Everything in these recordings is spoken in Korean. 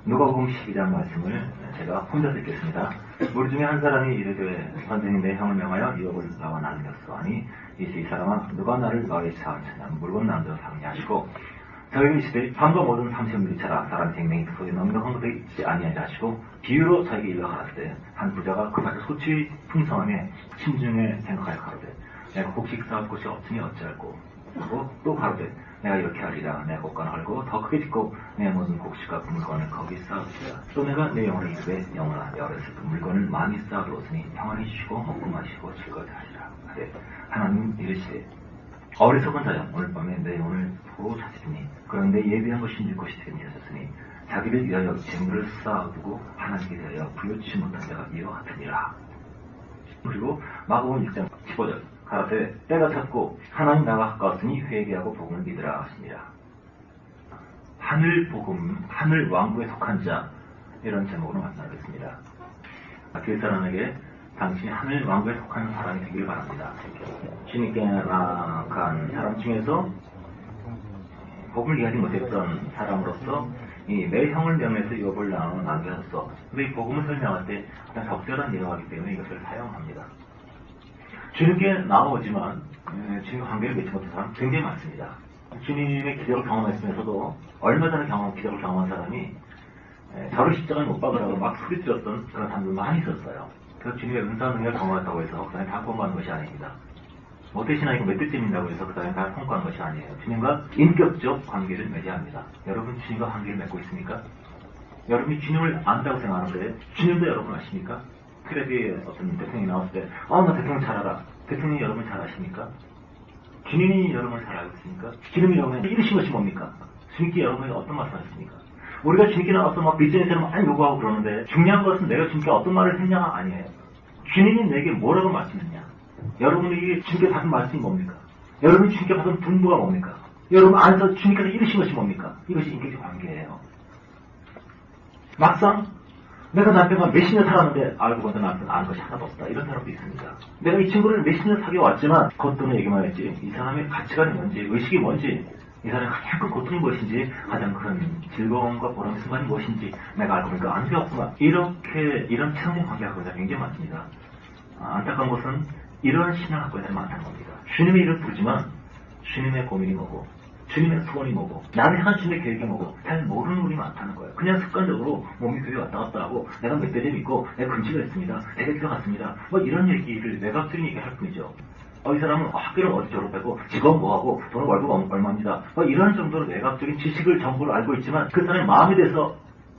누가복음 12장 말씀을 제가 혼자 듣겠습니다. 우리 중에 한 사람이 이르되 선생님 내 형을 명하여 유업을 나와 나누었소 하니 이제 이 사람아 누가 나를 너의 사원처냐 물건 남자로 삼니 하시고 저에게 이르시되 밤과 모든 삼시음을 차라 사람 생명이 그 속에 넉넉한 것에 있지 아니하게 하시고 비유로 저에게 일러 가라사대 한 부자가 그 밭에 소출이 풍성함에 심중에 생각하여 가로되 내가 곡식 쌓을 곳이 없으니 어찌할꼬 하고 또 가로되 내가 이렇게 하리라 내 곡간을 헐고 더 크게 짓고 내 모든 곡식과 그 물건을 거기 쌓으리라 또 내가 내 영혼을 이르되 영혼아 내 어렸을 그 물건을 많이 쌓아두었으니 평안히 쉬고 먹고 마시고 즐거이 하시라 하되 하나님 이르시되 어리석은 자여 오늘 밤에 내 영혼을 보고 찾으리니 그런데 예비한 것이 있는 것이 되니 하셨으니 자기를 위하여 재물을 쌓아두고 하나님께 대하여 부여치지 못한 자가 이와 같으니라. 그리고 마가복음 6장 15절 가라사대 때가 찼고 하나님 나라가 가까웠으니 회개하고 복음을 믿으라 하시니라. 하늘 복음, 하늘 왕국에 속한 자 이런 제목으로 만나겠습니다. 그 사람에게 당신이 하늘 왕국에 속한 사람이 되기를 바랍니다. 주님께 나아간 사람 중에서 복음을 이해하지 못했던 사람으로서 내 형을 명해서 유업을 나누게 하셨어. 근데 이 복음을 설명할 때 가장 적절한 내용이기 때문에 이것을 사용합니다. 주님께 나오지만 주님과 관계를 맺지 못한 사람 굉장히 많습니다. 주님의 기적을 경험했으면서도 얼마 전에 기적을 경험한 사람이 저를 십자가에 못 박으라고 막 소리쳤던 그런 사람들 많이 있었어요. 그래서 주님의 은사 능력을 경험했다고 해서 그 사람이 다 구원받는 것이 아닙니다. 못되시나 이거 몇 대쯤인다고 해서 그 사람이 다 통과한 것이 아니에요. 주님과 인격적 관계를 맺어야 합니다. 여러분 주님과 관계를 맺고 있습니까? 여러분이 주님을 안다고 생각하는데 주님도 여러분 아십니까? 텔레비에 어떤 대통령이 나왔을 때 나 대통령 잘 알아. 대통령이 여러분 잘 아십니까? 주님이 여러분을 잘 알고 있습니까? 주님이 여러분에게 이르신 것이 뭡니까? 주님께 여러분에게 어떤 말씀을 하셨습니까? 우리가 주님께 나와서 막 비즈니스를 많이 요구하고 그러는데 중요한 것은 내가 주님께 어떤 말을 했냐가 아니에요. 주님이 내게 뭐라고 말씀했냐? 여러분이 주님께 받은 말씀이 뭡니까? 여러분이 주님께 받은 분부가 뭡니까? 여러분 안에서 주님께서 이르신 것이 뭡니까? 이것이 인격적 관계예요. 막상 내가 남편과 몇십 년 살았는데 알고 보니 남편 아는 것이 하나도 없다. 이런 사람도 있습니다. 내가 이 친구를 몇십 년 사귀어왔지만 겉도는 얘기만 했지 이 사람의 가치관이 뭔지 의식이 뭔지 이 사람의 가장 큰 고통이 무엇인지 가장 큰 즐거움과 보람의 순간이 무엇인지 내가 알고 보니까 아는 게 없구나. 이런 체험적 관계가 굉장히 많습니다. 안타까운 것은 이런 신앙을 갖고 있는 사람이 많다는 겁니다. 주님의 이름 부르지만 주님의 고민이 뭐고 주님의 소원이 뭐고 나를 향한 주님의 계획이 뭐고 잘 모르는 분이 많다는 거예요. 그냥 습관적으로 몸이 교회 왔다 갔다 하고 내가 멧돼지 믿고 내가 금식을 했습니다. 내가 기도 갔습니다. 이런 얘기를 외곽적인 얘기를 할 뿐이죠. 이 사람은 학교를 어디 졸업하고 직업 뭐하고 돈은 월급 얼마입니다. 이런 정도로 외곽적인 지식을 정보를 알고 있지만 그 사람의 마음에 대해서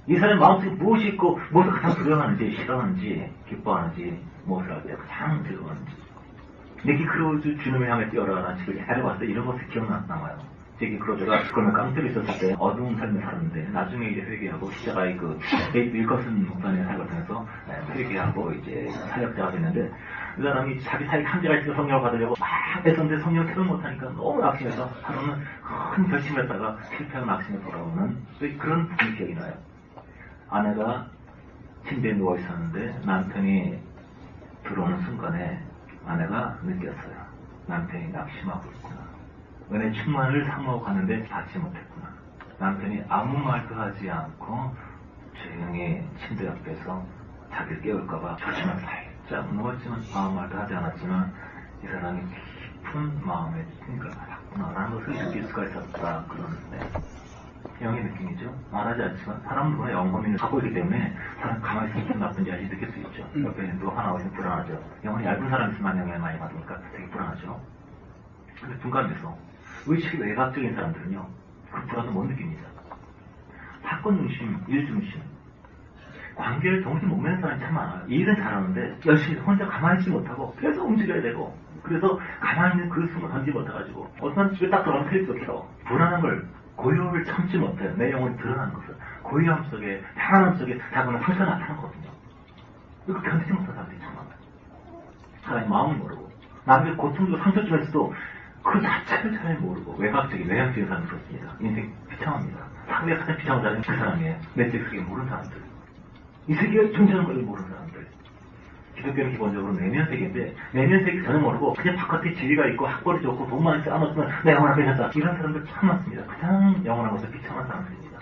이 사람의 마음속에 무엇이 있고 무엇을 가장 두려워하는지 싫어하는지 기뻐하는지 무엇을 알고 가장 즐거워하는지 내게 크루즈 주님을 향해 뛰어라라는 책을 해봤을 때 이런 것이 기억남아요. 제게 크루즈가 그러면 깡패로 있었을 때 어두운 삶을 살았는데 나중에 이제 회개하고 십자가의 그 데이트 윌커슨 목사님의 삶을 통해서 회개하고 이제 사역자가 됐는데 그 사람이 자기 사역 한계가 있어서 성령을 받으려고 막 애썼는데 성령을 채워 못하니까 너무 낙심해서 하루는 큰 결심을 했다가 실패하고 낙심해 돌아오는 그런 부분이 기억이 나요. 아내가 침대에 누워있었는데 남편이 들어오는 순간에 아내가 느꼈어요. 남편이 낙심하고 있구나. 은혜 충만을 사모하고 갔는데 받지 못했구나. 남편이 아무 말도 하지 않고 조용히 침대 옆에서 자기를 깨울까봐 조심하게 살짝 누웠지만 아무 말도 하지 않았지만 이 사람이 깊은 마음의 생각을 받았구나라는 것을 느낄 수가 있었다. 그러는데 영의 느낌이죠. 말하지 않지만 사람은 누구나 영혼을 갖고 있기 때문에 사람 가만히 있으면 기분 나쁜지 알지 느낄 수 있죠. 옆에 누구 하나 오시면 불안하죠. 영혼이 얇은 사람이 있으면 영향을 많이 받으니까 되게 불안하죠. 근데 중간에서 의식이 외곽적인 사람들은요 그 불안을 못 느낍니다. 사건 중심, 일 중심 관계를 동시에 못 맺는 사람이 참 많아요. 일은 잘하는데 열심히 혼자 가만히 있지 못하고 계속 움직여야 되고 그래서 가만히 있는 그 순간 던지 못해가지고 어떤 집에 딱 들어가면 텔레비가 켜 불안한 걸 고요를 참지 못해요. 내 영혼이 드러나는 것을 고요함 속에 평안함 속에 자꾸는 상처가 나타나는 거거든요. 이거 견디지 못한 사람들이 참 많아요. 사람이 마음을 모르고 남에게 고통 주고 상처 주면서도 그 자체를 잘 모르고 외곽적인 사람이 그렇습니다. 인생 비참합니다. 사회가 가장 비참한 사람이 그 사람이에요. 내 세계에 모르는 사람들. 이 세계가 존재하는 걸 모르는 사람들. 기독교는 기본적으로 내면 세계인데 내면 세계 전혀 모르고 그냥 바깥에 지위가 있고 학벌이 좋고 돈만 쌓아놓으면 내 영혼을 빼셨다. 이런 사람들 참 많습니다. 가장 영원한 것을 비참한 사람들입니다.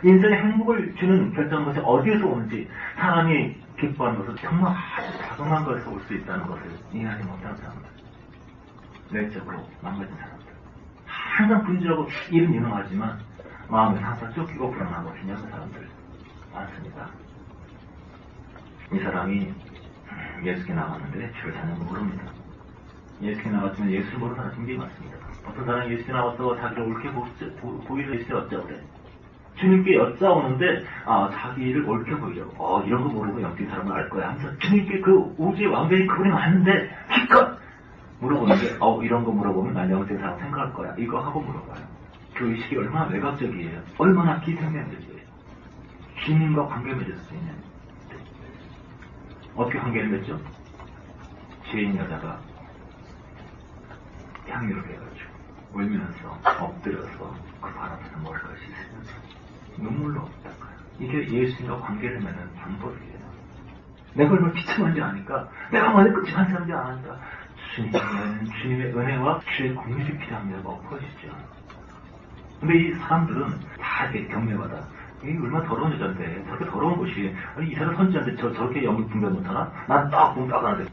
인생의 행복을 주는 결정한 것이 어디에서 오는지, 사람이 기뻐하는 것은 정말 아주 작은 것에서 올 수 있다는 것을 이해하지 못하는 사람들, 내적으로 망가진 사람들, 항상 분주하고 일은 유능하지만 마음이 항상 쫓기고 불안하고 기냐는 사람들 많습니다. 이 사람이 예수께 나왔는데 주를 찾는 건 모릅니다. 예수께 나왔지만 예수를 모르는 사람이 굉장히 많습니다. 어떤 사람이 예수께 나와서 자기를 옳게 보이려 예수께 여쭤오래. 주님께 여짜오는데 자기를 옳게 보이려고 이런 거 모르고 영적인 사람은 알 거야 하면서 주님께 그 우주의 왕변이 그분이 맞는데 기껏 물어보는데 이런 거 물어보면 난 영적인 사람 생각할 거야 이거 하고 물어봐요. 그 의식이 얼마나 외곽적이에요. 얼마나 기생명적이에요. 주님과 관계를 맺을 수 있는. 어떻게 관계를 맺죠? 죄인 여자가 향유를 해가지고 울면서 엎드려서 그 발 앞에서 머리까지 씻으면서 눈물로 닦아요. 이게 예수님과 관계를 맺는 방법이에요. 내가 얼마나 비참한지 아니까, 내가 얼마나 끔찍한 사람인지 아니까, 주님의 은혜와 주의 공유이 필요합니다. 엎어지죠. 근데 이 사람들은 다 이렇게 경멸받아. 이게 얼마나 더러운 여자인데, 저렇게 더러운 곳이, 아니, 이 사람 선지자인데 저렇게 영을 분별 못하나? 난 딱 보면 딱 하는데.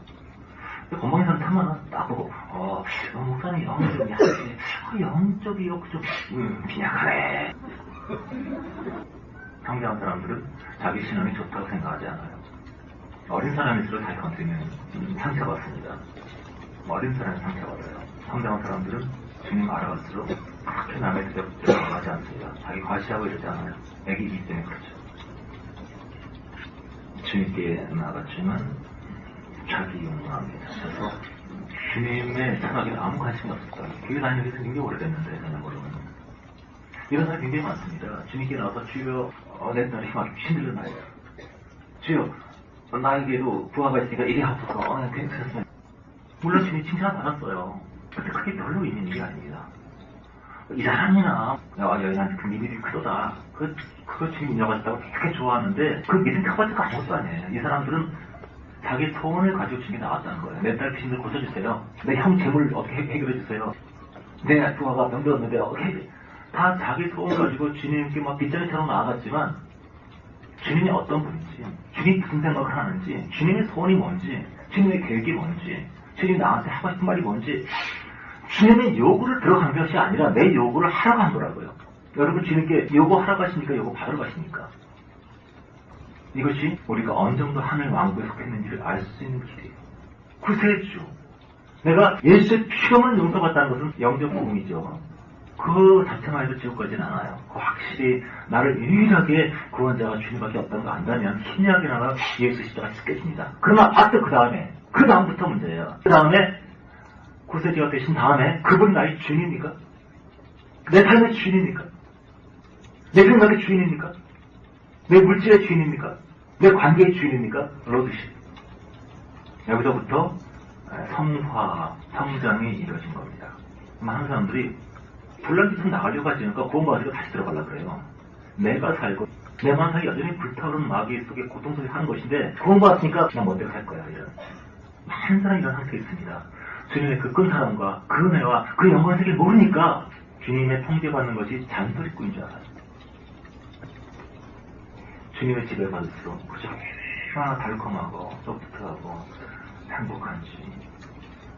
건방진 사람 탐하나? 딱 보고, 목사님 영적이 약해. 영적이 좀, 빈약하네. 성장한 사람들은 자기 신앙이 좋다고 생각하지 않아요. 어린 사람일수록 자기 건드리면 상처받습니다. 어린 사람이 상처받아요. 성장한 사람들은 주님 알아갈수록 그렇게 남의 대접대로 하지 않습니다. 자기 과시하고 이러지 않아요. 애기이기 때문에 그렇죠. 주님께 나아갔지만 자기 욕망합니다. 그래서 주님의 생각에는 아무 관심이 없었다. 교회 다니는 게 굉장히 오래됐는데 전혀 모르는 이런 사람이 굉장히 많습니다. 주님께 나와서 주여 내 딸이 막 힘들는 나이다. 주여 나에게도 부하가 있으니까 이리 아파서 괜찮습니다. 물론 주님 칭찬을 받았어요. 근데 그게 별로 있는 일이 아닙니다. 이 사람이나 여인한테 그 믿음이 크도다. 그거 주님 인정하셨다고 되게 좋아하는데 그 믿음 커가지고 아무것도 아니에요. 이 사람들은 자기 소원을 가지고 주님께 나왔다는 거예요. 내 딸 빚을 고쳐주세요. 내 형 재물 어떻게 해결해주세요. 내 부하가 병들었는데 어떻게 다 자기 소원 가지고 주님께 막 빗자루처럼 나아갔지만 주님이 어떤 분인지, 주님이 무슨 생각을 하는지, 주님의 소원이 뭔지, 주님의 계획이 뭔지, 주님이 나한테 하고 싶은 말이 뭔지 주님의 요구를 들어간 것이 아니라 내 요구를 하러 간 거라고요. 여러분 주님께 요구하러 가십니까? 요구 받으러 가십니까? 이것이 우리가 어느 정도 하늘 왕국에 속했는지를 알 수 있는 길이에요. 구세주. 내가 예수의 피로만 용서받다는 것은 영적 복음이죠. 그 자체만 해도 지옥 가진 않아요. 확실히 나를 유일하게 구원자가 주님밖에 없다는 거 안다면 신약에 나가 예수 십자가 죽겠습니다. 그러나 그 다음부터 문제예요. 그 다음에 구세주가 되신 다음에 그분 나의 주인입니까? 내 삶의 주인입니까? 내 생각의 주인입니까? 내 물질의 주인입니까? 내 관계의 주인입니까? 로드십. 여기서부터 성장이 이루어진 겁니다. 많은 사람들이 불난기처럼 나가려고 하지니까 구원받으려고 다시 들어가려고 그래요. 내가 살고 내 만상이 여전히 불타오르는 마귀 속에 고통 속에 사는 것인데 구원받았으니까 그냥 멋대로 살 거야. 이런 많은 사람이 이런 상태에 있습니다. 주님의 그 큰 사랑과 그 은혜와 그 영광의 세계를 모르니까 주님의 통제받는 것이 잔소리꾼인 줄 알아요. 주님의 지배를 받을수록 그저 얼마나 달콤하고 소프트하고 행복한지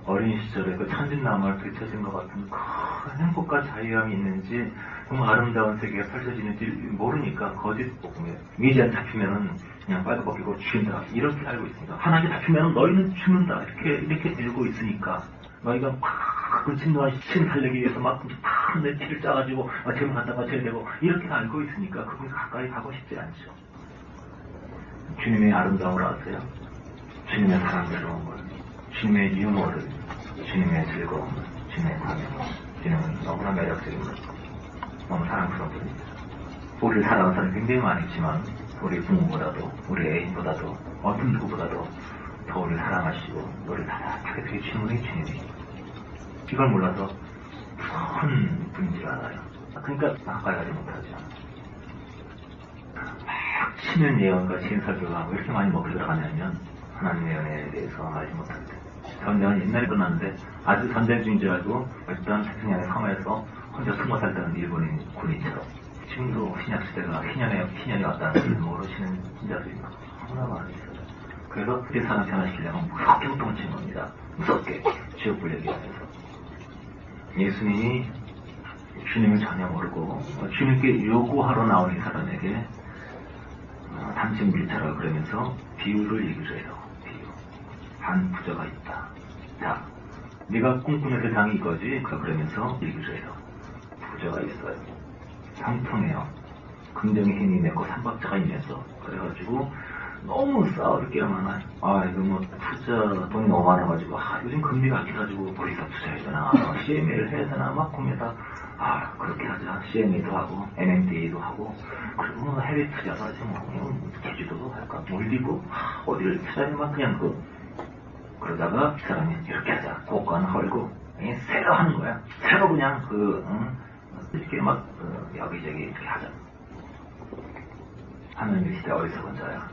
어린 시절에 그 천진난만을 들춰진 것 같은 큰 행복과 자유함이 있는지 정말 아름다운 세계가 펼쳐지는지 모르니까 거짓 복음에 미지안 잡히면은 그냥 빨리 벗기고 죽인다 이렇게 알고 있습니다. 하나님 잡히면 너희는 죽는다 이렇게 들고 있으니까 너희가 막 진노한 신 살리기 위해서 막내 피를 짜가지고 재물 갖다 바쳐야 되고 이렇게 알고 있으니까 그분이 가까이 가고 싶지 않죠. 주님의 아름다움을 아세요? 주님의 사랑스러움을, 주님의 유머를, 주님의 즐거움을, 주님의 관용을, 주님은 너무나 매력적인 것, 너무 사랑스러운 분입니다. 우리를 사랑하는 사람이 굉장히 많이 있지만 우리 부모보다도 우리 애인보다도 어떤 누구보다도 더 우리를 사랑하시고 우리를 따뜻하게 되주시는 분이 주님이에요. 이걸 몰라서 무서운 분인 줄 알아요. 그러니까 가까이 가지 못하죠. 막 치는 예언과 신설교가 왜 이렇게 많이 먹혀 들어가냐면 하나님의 연애에 대해서 알지 못할 때 전쟁은 옛날에 끝났는데 아주 전쟁 중인 줄 알고 일단 태평양의 섬에서 혼자 숨어 살던 일본인 군인처럼 지금도 신약시대가 희년이 왔다는 것을 모르시는 신자들이 너무나 많이 있어요. 그래서 그 세상을 변화시키려면 무섭게 호통을 치는 겁니다. 무섭게 지옥불 얘기하면서. 예수님이 주님을 전혀 모르고 주님께 요구하러 나온 이 사람에게 단증밀타라 그러면서 비유를 얘기를 해요. 비유. 한 부자가 있다. 자, 네가 꿈꾸는 세상이 이거지? 그러면서 얘기를 해요. 부자가 있어요. 평평해요. 긍정의 힘이 맺고 삼박자가 있면서. 그래가지고 너무 싸울 게 많아요. 이거 뭐 투자 돈이 너무 많아가지고 요즘 금리가 약해가지고 거기서 투자해야 되나 CMA를 해야 되나 막 고민하다 그렇게 하자. CMA도 하고 MMDA도 하고 그리고 뭐 해외 투자도 하지 뭐 제주도도 할까 몰디브 어디를 투자해 막 그냥 그러다가 그 사람이 이렇게 하자. 고가는 헐고 새로 하는 거야. 새로 그냥 이렇게 막 여기저기 이렇게 하자. 하나님의 시대 어리석은 자야.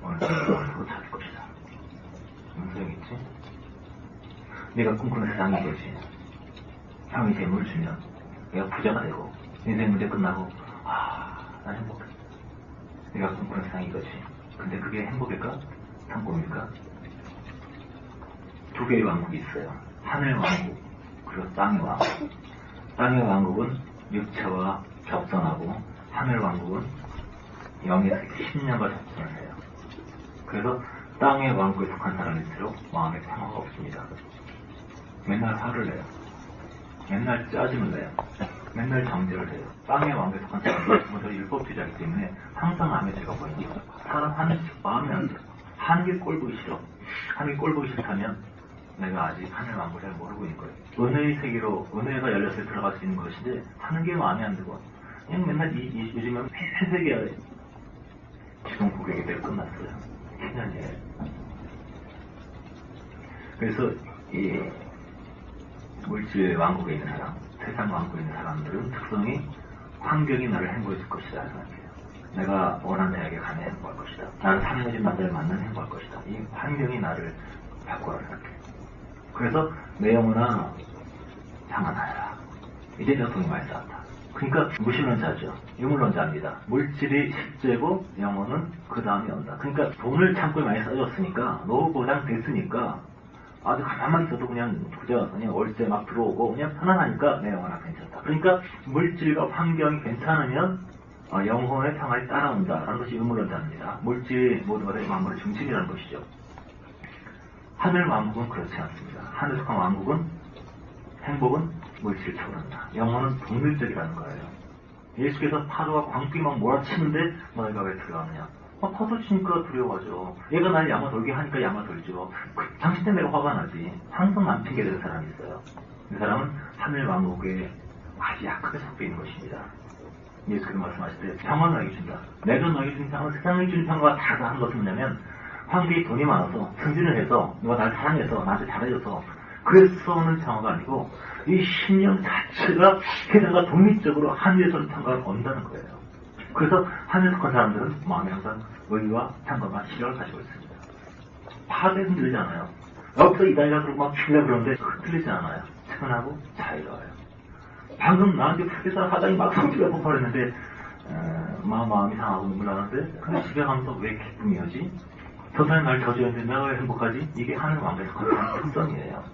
오늘 그거 찾을 것이다. 무슨 소용있지? 네가 꿈꾸는 세상이 이거지. 형이 재물을 주면 내가 부자가 되고 인생 문제 끝나고 난 행복해. 네가 꿈꾸는 세상이 이거지. 근데 그게 행복일까? 성공일까? 두 개의 왕국이 있어요. 하늘 왕국 그리고 땅의 왕국. 땅의 왕국은 육체와 접선하고 하늘 왕국은 영에서 신령과 접선을 해요. 그래서 땅의 왕국에 속한 사람일수록 마음에 평화가 없습니다. 맨날 화를 내요. 맨날 짜증을 내요. 맨날 정죄를 해요. 땅의 왕국에 속한 사람은 먼저 율법주의자이기 때문에 항상 마음에 죄가 보입니다. 사람 하는 마음에 안 들어. 하는 게 꼴 보기 싫어. 하는 게 꼴 보기 싫다면 내가 아직 하늘 왕국을 잘 모르고 있는 거예요. 은혜의 세계로 은혜가 열렸을 때 들어갈 수 있는 것인데 하는 게 마음에 안 들고 그냥 맨날 요즘은 회색이야. 지금 고객이 내가 끝났어요. 10년이에요. 그래서 이 물질 왕국에 있는 사람, 세상 왕국에 있는 사람들은 특성이 환경이 나를 행복해질 것이다 생각해요. 내가 원하는 대학에 가면 행복할 것이다. 나는 사는 집 남자를 만나면 행복할 것이다. 이 환경이 나를 바꾸라 생각해요. 그래서 내 영혼아 평안하여라. 이제 내가 돈이 많이 쌓았다. 그러니까 무신론자죠. 유물론자입니다. 물질이 실제고 영혼은 그 다음에 온다. 그러니까 돈을 창고에 많이 쌓여졌으니까 노후 보장 됐으니까 아주 가만히 있어도 그냥 월세 막 들어오고 그냥 편안하니까 내 영혼아 괜찮다. 그러니까 물질과 환경이 괜찮으면 영혼의 평안이 따라온다라는 것이 유물론자입니다. 물질 모든 것의 만물의 중심이라는 것이죠. 하늘 왕국은 그렇지 않습니다. 하늘 속한 왕국은 행복은 물질을 초월한다. 영혼은 동물적이라는 거예요. 예수께서 파도와 광풍이 막 몰아치는데 너희가 왜 두려워하느냐? 파도 치니까 두려워하죠. 얘가 날 야마 돌게 하니까 야마 돌죠. 당신 때문에 내가 화가 나지. 항상 남 핑계대는 사람이 있어요. 이 사람은 하늘 왕국에 아주 약하게 섞여 있는 것입니다. 예수께서 말씀하실 때 평안을 너에게 준다. 내가 너에게 주는 평안은 세상에 주는 평안과 다른 것은 뭐냐면 황비의 돈이 많아서 승진을 해서 누가 나를 사랑해서 나한테 잘해줘서 그래서 오는 평화가 아니고 이 신령 자체가 세상과 독립적으로 하늘에서는 평화를 얻는다는 거예요. 그래서 하늘에 속한 사람들은 마음에 항상 의와 평화와 시력을 가지고 있습니다. 파도에 흔들리지 않아요. 여기서 이단이라 그러고 막 죽이려고 그러는데 흔들리지 않아요. 차분하고 자유로워요. 방금 나한테 회사 사장이 막 성질을 폭발했는데 마음이 상하고 눈물 나는데 근데 집에 가면서 왜 기쁨이 오지? 저 사람이 날 저주했는데 내가 왜 행복하지? 이게 하늘 왕국에서 가는 특성이에요.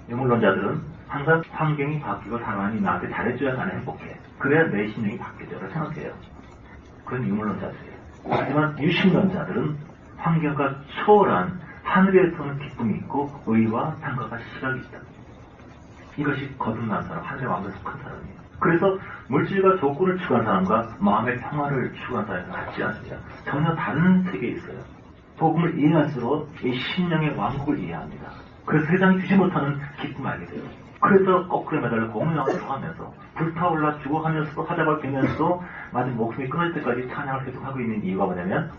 유물론자들은 항상 환경이 바뀌고 사람이 나한테 잘해줘야 나는 행복해. 그래야 내 신령이 바뀌죠라고 생각해요. 그건 유물론자들이에요. 하지만 유신론자들은 환경과 초월한 하늘에서는 기쁨이 있고 의와 평화가 시각이 있다. 이것이 거듭난 사람, 하늘의 왕국에 속한 사람이에요. 그래서 물질과 조건을 추구한 사람과 마음의 평화를 추구한 사람이 같지 않습니다. 전혀 다른 세계에 있어요. 복음을 이해할수록 이 신령의 왕국을 이해합니다. 그래서 세상이 주지 못하는 기쁨을 알게 돼요. 그래서 거꾸로 매달려 공연하고 들어가면서 불타올라 죽어가면서도 하자가 되면서도 마지막 목숨이 끊어질 때까지 찬양을 계속하고 있는 이유가 뭐냐면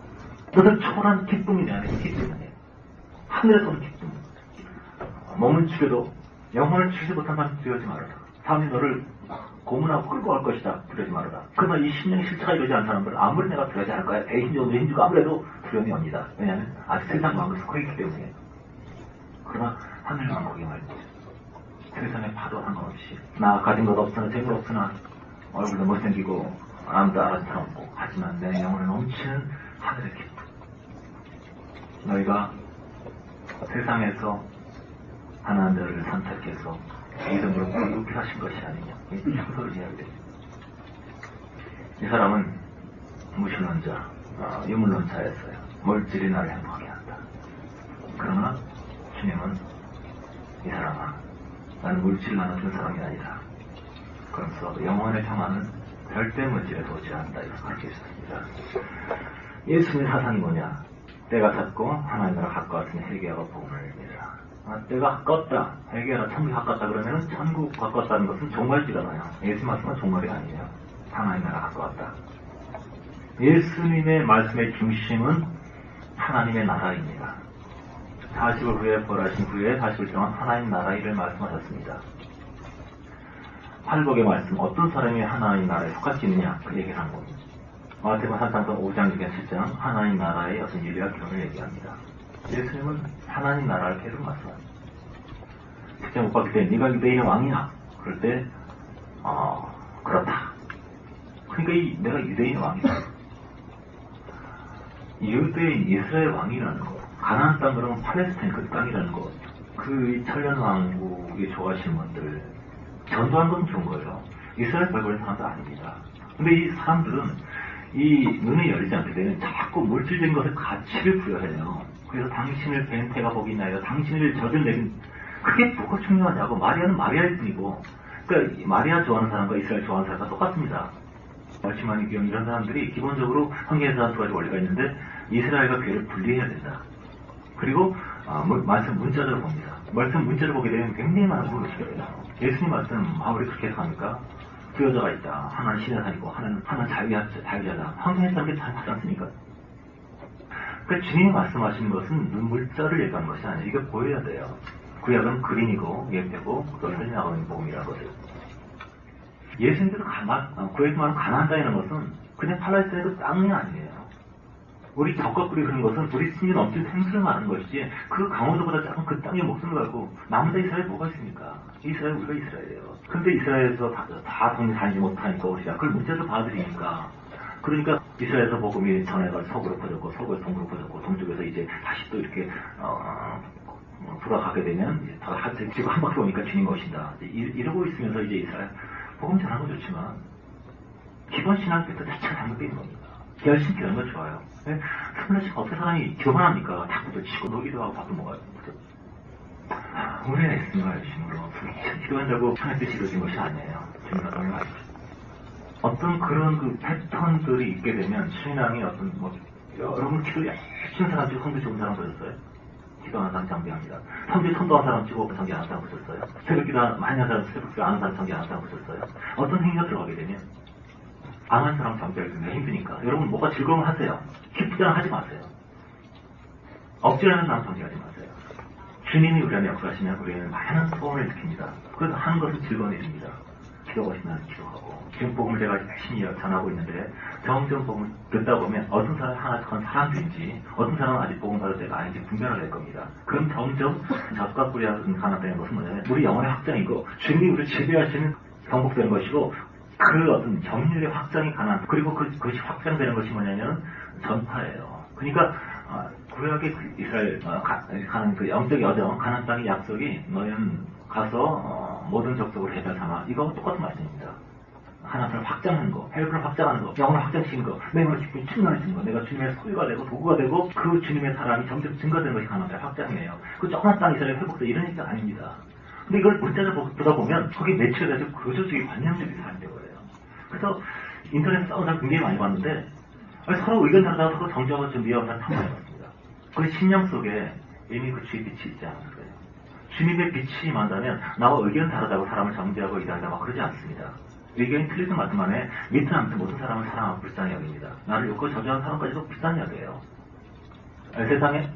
그것은 초월한 기쁨이 내 안에 있기 때문에 하늘에서 오는 기쁨. 몸은 죽여도 영혼을 죽이지 못한 사람 두려워하지 말아라. 사람이 너를 고문하고 끌고 갈 것이다. 두려워하지 말아라. 그러나 이 신령의 실체가 이러지 않은 사람들은 아무리 내가 두려워하지 않을 거야. 배신적으로 힘주고 아무래도 두려움이 옵니다. 왜냐하면 아직 세상 왕국에 속해 있기 때문에. 그러나 하늘 왕국이 말이죠. 세상의 파도 상관없이 나 가진 것 없으나 재물 없으나 얼굴도 못생기고 아무도 알아서 없고 하지만 내 영혼에 넘치는 하늘의 기쁨. 너희가 세상에서 하나님을 선택해서 이름으로 부르게 하신 것이 아니냐. 이 충소를 이야기됩니다. 이 사람은 무신론자, 유물론자였어요. 물질이 나를 행복하게 한다. 그러나 주님은 이 사람아, 나는 물질을 나눠준 사람이 아니다. 그러면서 영혼의 평안은 절대 물질에서 오지 않는다. 이렇게 가르치셨습니다. 예수님의 사상이 뭐냐? 때가 찼고 하나님 나라 가까웠으니 회개하고 복음을 믿으라. 때가 가까웠다, 회개하라, 천국이 가까웠다 그러면 천국 가까웠다는 것은 종말이잖아요. 예수 말씀은 종말이 아니에요. 하나님 나라 가까웠다. 예수님의 말씀의 중심은 하나님의 나라입니다. 40을 후에 벌하신 후에 40을 동안 하나님 나라 일을 말씀하셨습니다. 팔복의 말씀, 어떤 사람이 하나님 나라에 속할지느냐, 그 얘기를 한 겁니다. 마태복음 3장 5장 중에 7장 하나님 나라의 어떤 윤리와 기본을 얘기합니다. 예수님은 하나님 나라를 계속 말씀합니다. 직접 못 봤을 때 네가 유대인의 왕이냐? 그럴 때 그렇다. 그러니까 내가 유대인의 왕이다. 유대인 이스라엘 왕이라는 것, 가나안 땅 그러면 팔레스타인 그 땅이라는 것, 그 천년 왕국이 좋아하시는 분들 전도한 것은 좋은 거예요. 이스라엘 벌벌 사람도 아닙니다. 근데 이 사람들은 이 눈이 열리지 않게 되면 자꾸 물질적인 것에 가치를 부여해요. 그래서 당신을 벤테가 복이 있나요? 당신을 젖을 내린, 그게 뭐가 중요하냐고. 마리아는 마리아일 뿐이고, 그러니까 마리아 좋아하는 사람과 이스라엘 좋아하는 사람과 똑같습니다. 멀치만이 기용 이런 사람들이 기본적으로 한계에서 두 가지 원리가 있는데, 이스라엘과 교회를 분리해야 된다. 그리고 말씀 문자를 봅니다. 말씀 문자를 보게 되면 굉장히 많은 부분을 시켜요. 예수님 말씀 바울이 그렇게 해석합니까? 두 여자가 있다. 하나는 신의 산이고 하나는 자유자다. 황제의 사람들이 잘 하지 않습니까? 그러니까 주님이 말씀하시는 것은 눈물자를 얘기하는 것이 아니에요. 이게 보여야 돼요. 구약은 그림이고 예표고 그것을 나오는 복음이라는 것을. 예수님께서 구약에서 말하는 가나안 땅이라는 것은 그냥 팔레스타인의 땅이 아니에요. 우리 적거꾸리 흐르는 것은 우리 신이 넘친 생수를 말하는 것이지, 그 강원도보다 작은 그 땅에 목숨을 걸고 남자 이스라엘 뭐가 있습니까? 이스라엘, 우리가 이스라엘이에요. 근데 이스라엘에서 다 동네 다니지 못하니까 우리가 그걸 문제로 받아들이니까, 그러니까 이스라엘에서 복음이 전해가 서구로 퍼졌고 서구에서 동으로 퍼졌고 동쪽에서 이제 다시 또 이렇게 돌아가게 되면 지금 한 바퀴 오니까 주님 것이다. 이러고 있으면서 이제 이스라엘 복음 전하는 건 좋지만 기본 신앙부터 자체가 잘못되어 있는 겁니다. 열심히 기도하는 건 좋아요. 스물넷씩 어떻게 사람이 기도만 합니까? 탁구도 치고 놀기도 하고 밥도 먹어요. 우리가 있으면 열심으로 기도한다고 하나의 뜻이 이루어진 것이 아니에요. 주님과 너무 어떤 그런 그 패턴들이 있게 되면 신앙이 어떤 여러분 기도 열심히 사람 치고 성도 좋은 사람 보셨어요? 기도하는 사람 장비합니다. 성도 선도한 사람 치고 장비하는 사람 보셨어요? 새벽 기도 많이 하는 사람 새벽 기도 안 하는 사람 장비하는 사람 보셨어요? 어떤 행위가 들어가게 되면 안 하는 사람 장비할 때 힘드니까 여러분 뭐가 즐거우면 하세요. 기쁘지 않아 하지 마세요. 억지로하는 사람 장비하지 마세요. 주님이 우리 안에 역사하시면 우리는 많은 소원을 느낍니다. 그래서 하는 것은 즐거운 일입니다. 기도가 있으면 기도하고, 지금 복음을 제가 열심히 전하고 있는데 점점 복음을 듣다 보면 어떤 사람이 하나씩 사람들인지 어떤 사람은 아직 복음 받을 때가 아닌지 분별을 할 겁니다. 그럼 점점 젖과 꿀이 가난되는 것은 뭐냐면 우리 영혼의 확장이고 주님이 우리를 지배하시는 경복되는 것이고, 그 어떤 점유의 확장이 가난, 그리고 그것이 확장되는 것이 뭐냐면 전파예요. 그러니까 구약의 이스라엘 가는 그 영적 여정, 가나안 땅의 약속이 너희는 가서 모든 족속을 해결 삼아, 이거하고 똑같은 말씀입니다. 하나님을 확장하는 거, 헬프를 확장하는 거, 영혼을 확장시키는 거, 내 영혼을 기쁨이 충만해지는 거, 내가 주님의 소유가 되고 도구가 되고 그 주님의 사랑이 점점 증가되는 것이 가나안의 확장이에요. 그 조그만 땅 이스라엘 회복도 이런 얘기가 아닙니다. 근데 이걸 문자를 보다 보면 거기에 매치해가지고 거저주의 관념적인 사람이 되어버려요. 그래서 인터넷에 싸우는 사람 굉장히 많이 봤는데 서로 의견 다르다고 서로 정정을 준비하고 난 참 많이 봤습니다. 그 신념 속에 이미 그 주의 빛이 있지 않은 거예요. 주님의 빛이 임한다면 나와 의견 다르다고 사람을 정죄하고 이다하다 막 그러지 않습니다. 의견이 틀리든 맞든 간에 밑에 남든 모든 사람을 사랑하고 불쌍히 여깁니다. 나를 욕고 저주하는 사람까지도 불쌍히 여겨요. 세상에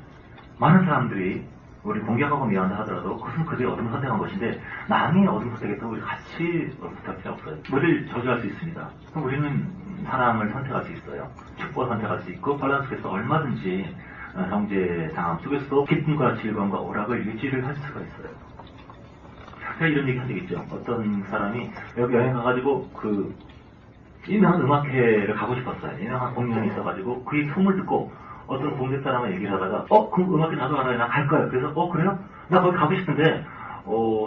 많은 사람들이 우리 공격하고 미워한다 하더라도 그것은 그들이 어둠을 선택한 것인데 남이 어둠을 선택해서 우리 같이 선택할 필요 없어요. 우리를 저주할 수 있습니다. 그럼 우리는 사랑을 선택할 수 있어요. 축복을 선택할 수 있고 혼란 속에서 얼마든지 형제 장암 속에서도 기쁨과 즐거움과 오락을 유지를 할 수가 있어요. 제가 이런 얘기 한 적 있죠. 어떤 사람이 여기 여행 가가지고 그 유명한 음악회를 가고 싶었어요. 유명한 공연이 있어가지고 그 소문을 듣고 어떤 동네 사람과 얘기를 하다가 그 음악회 나도 알아요. 나 갈 거야. 그래서 그래요? 나 거기 가고 싶은데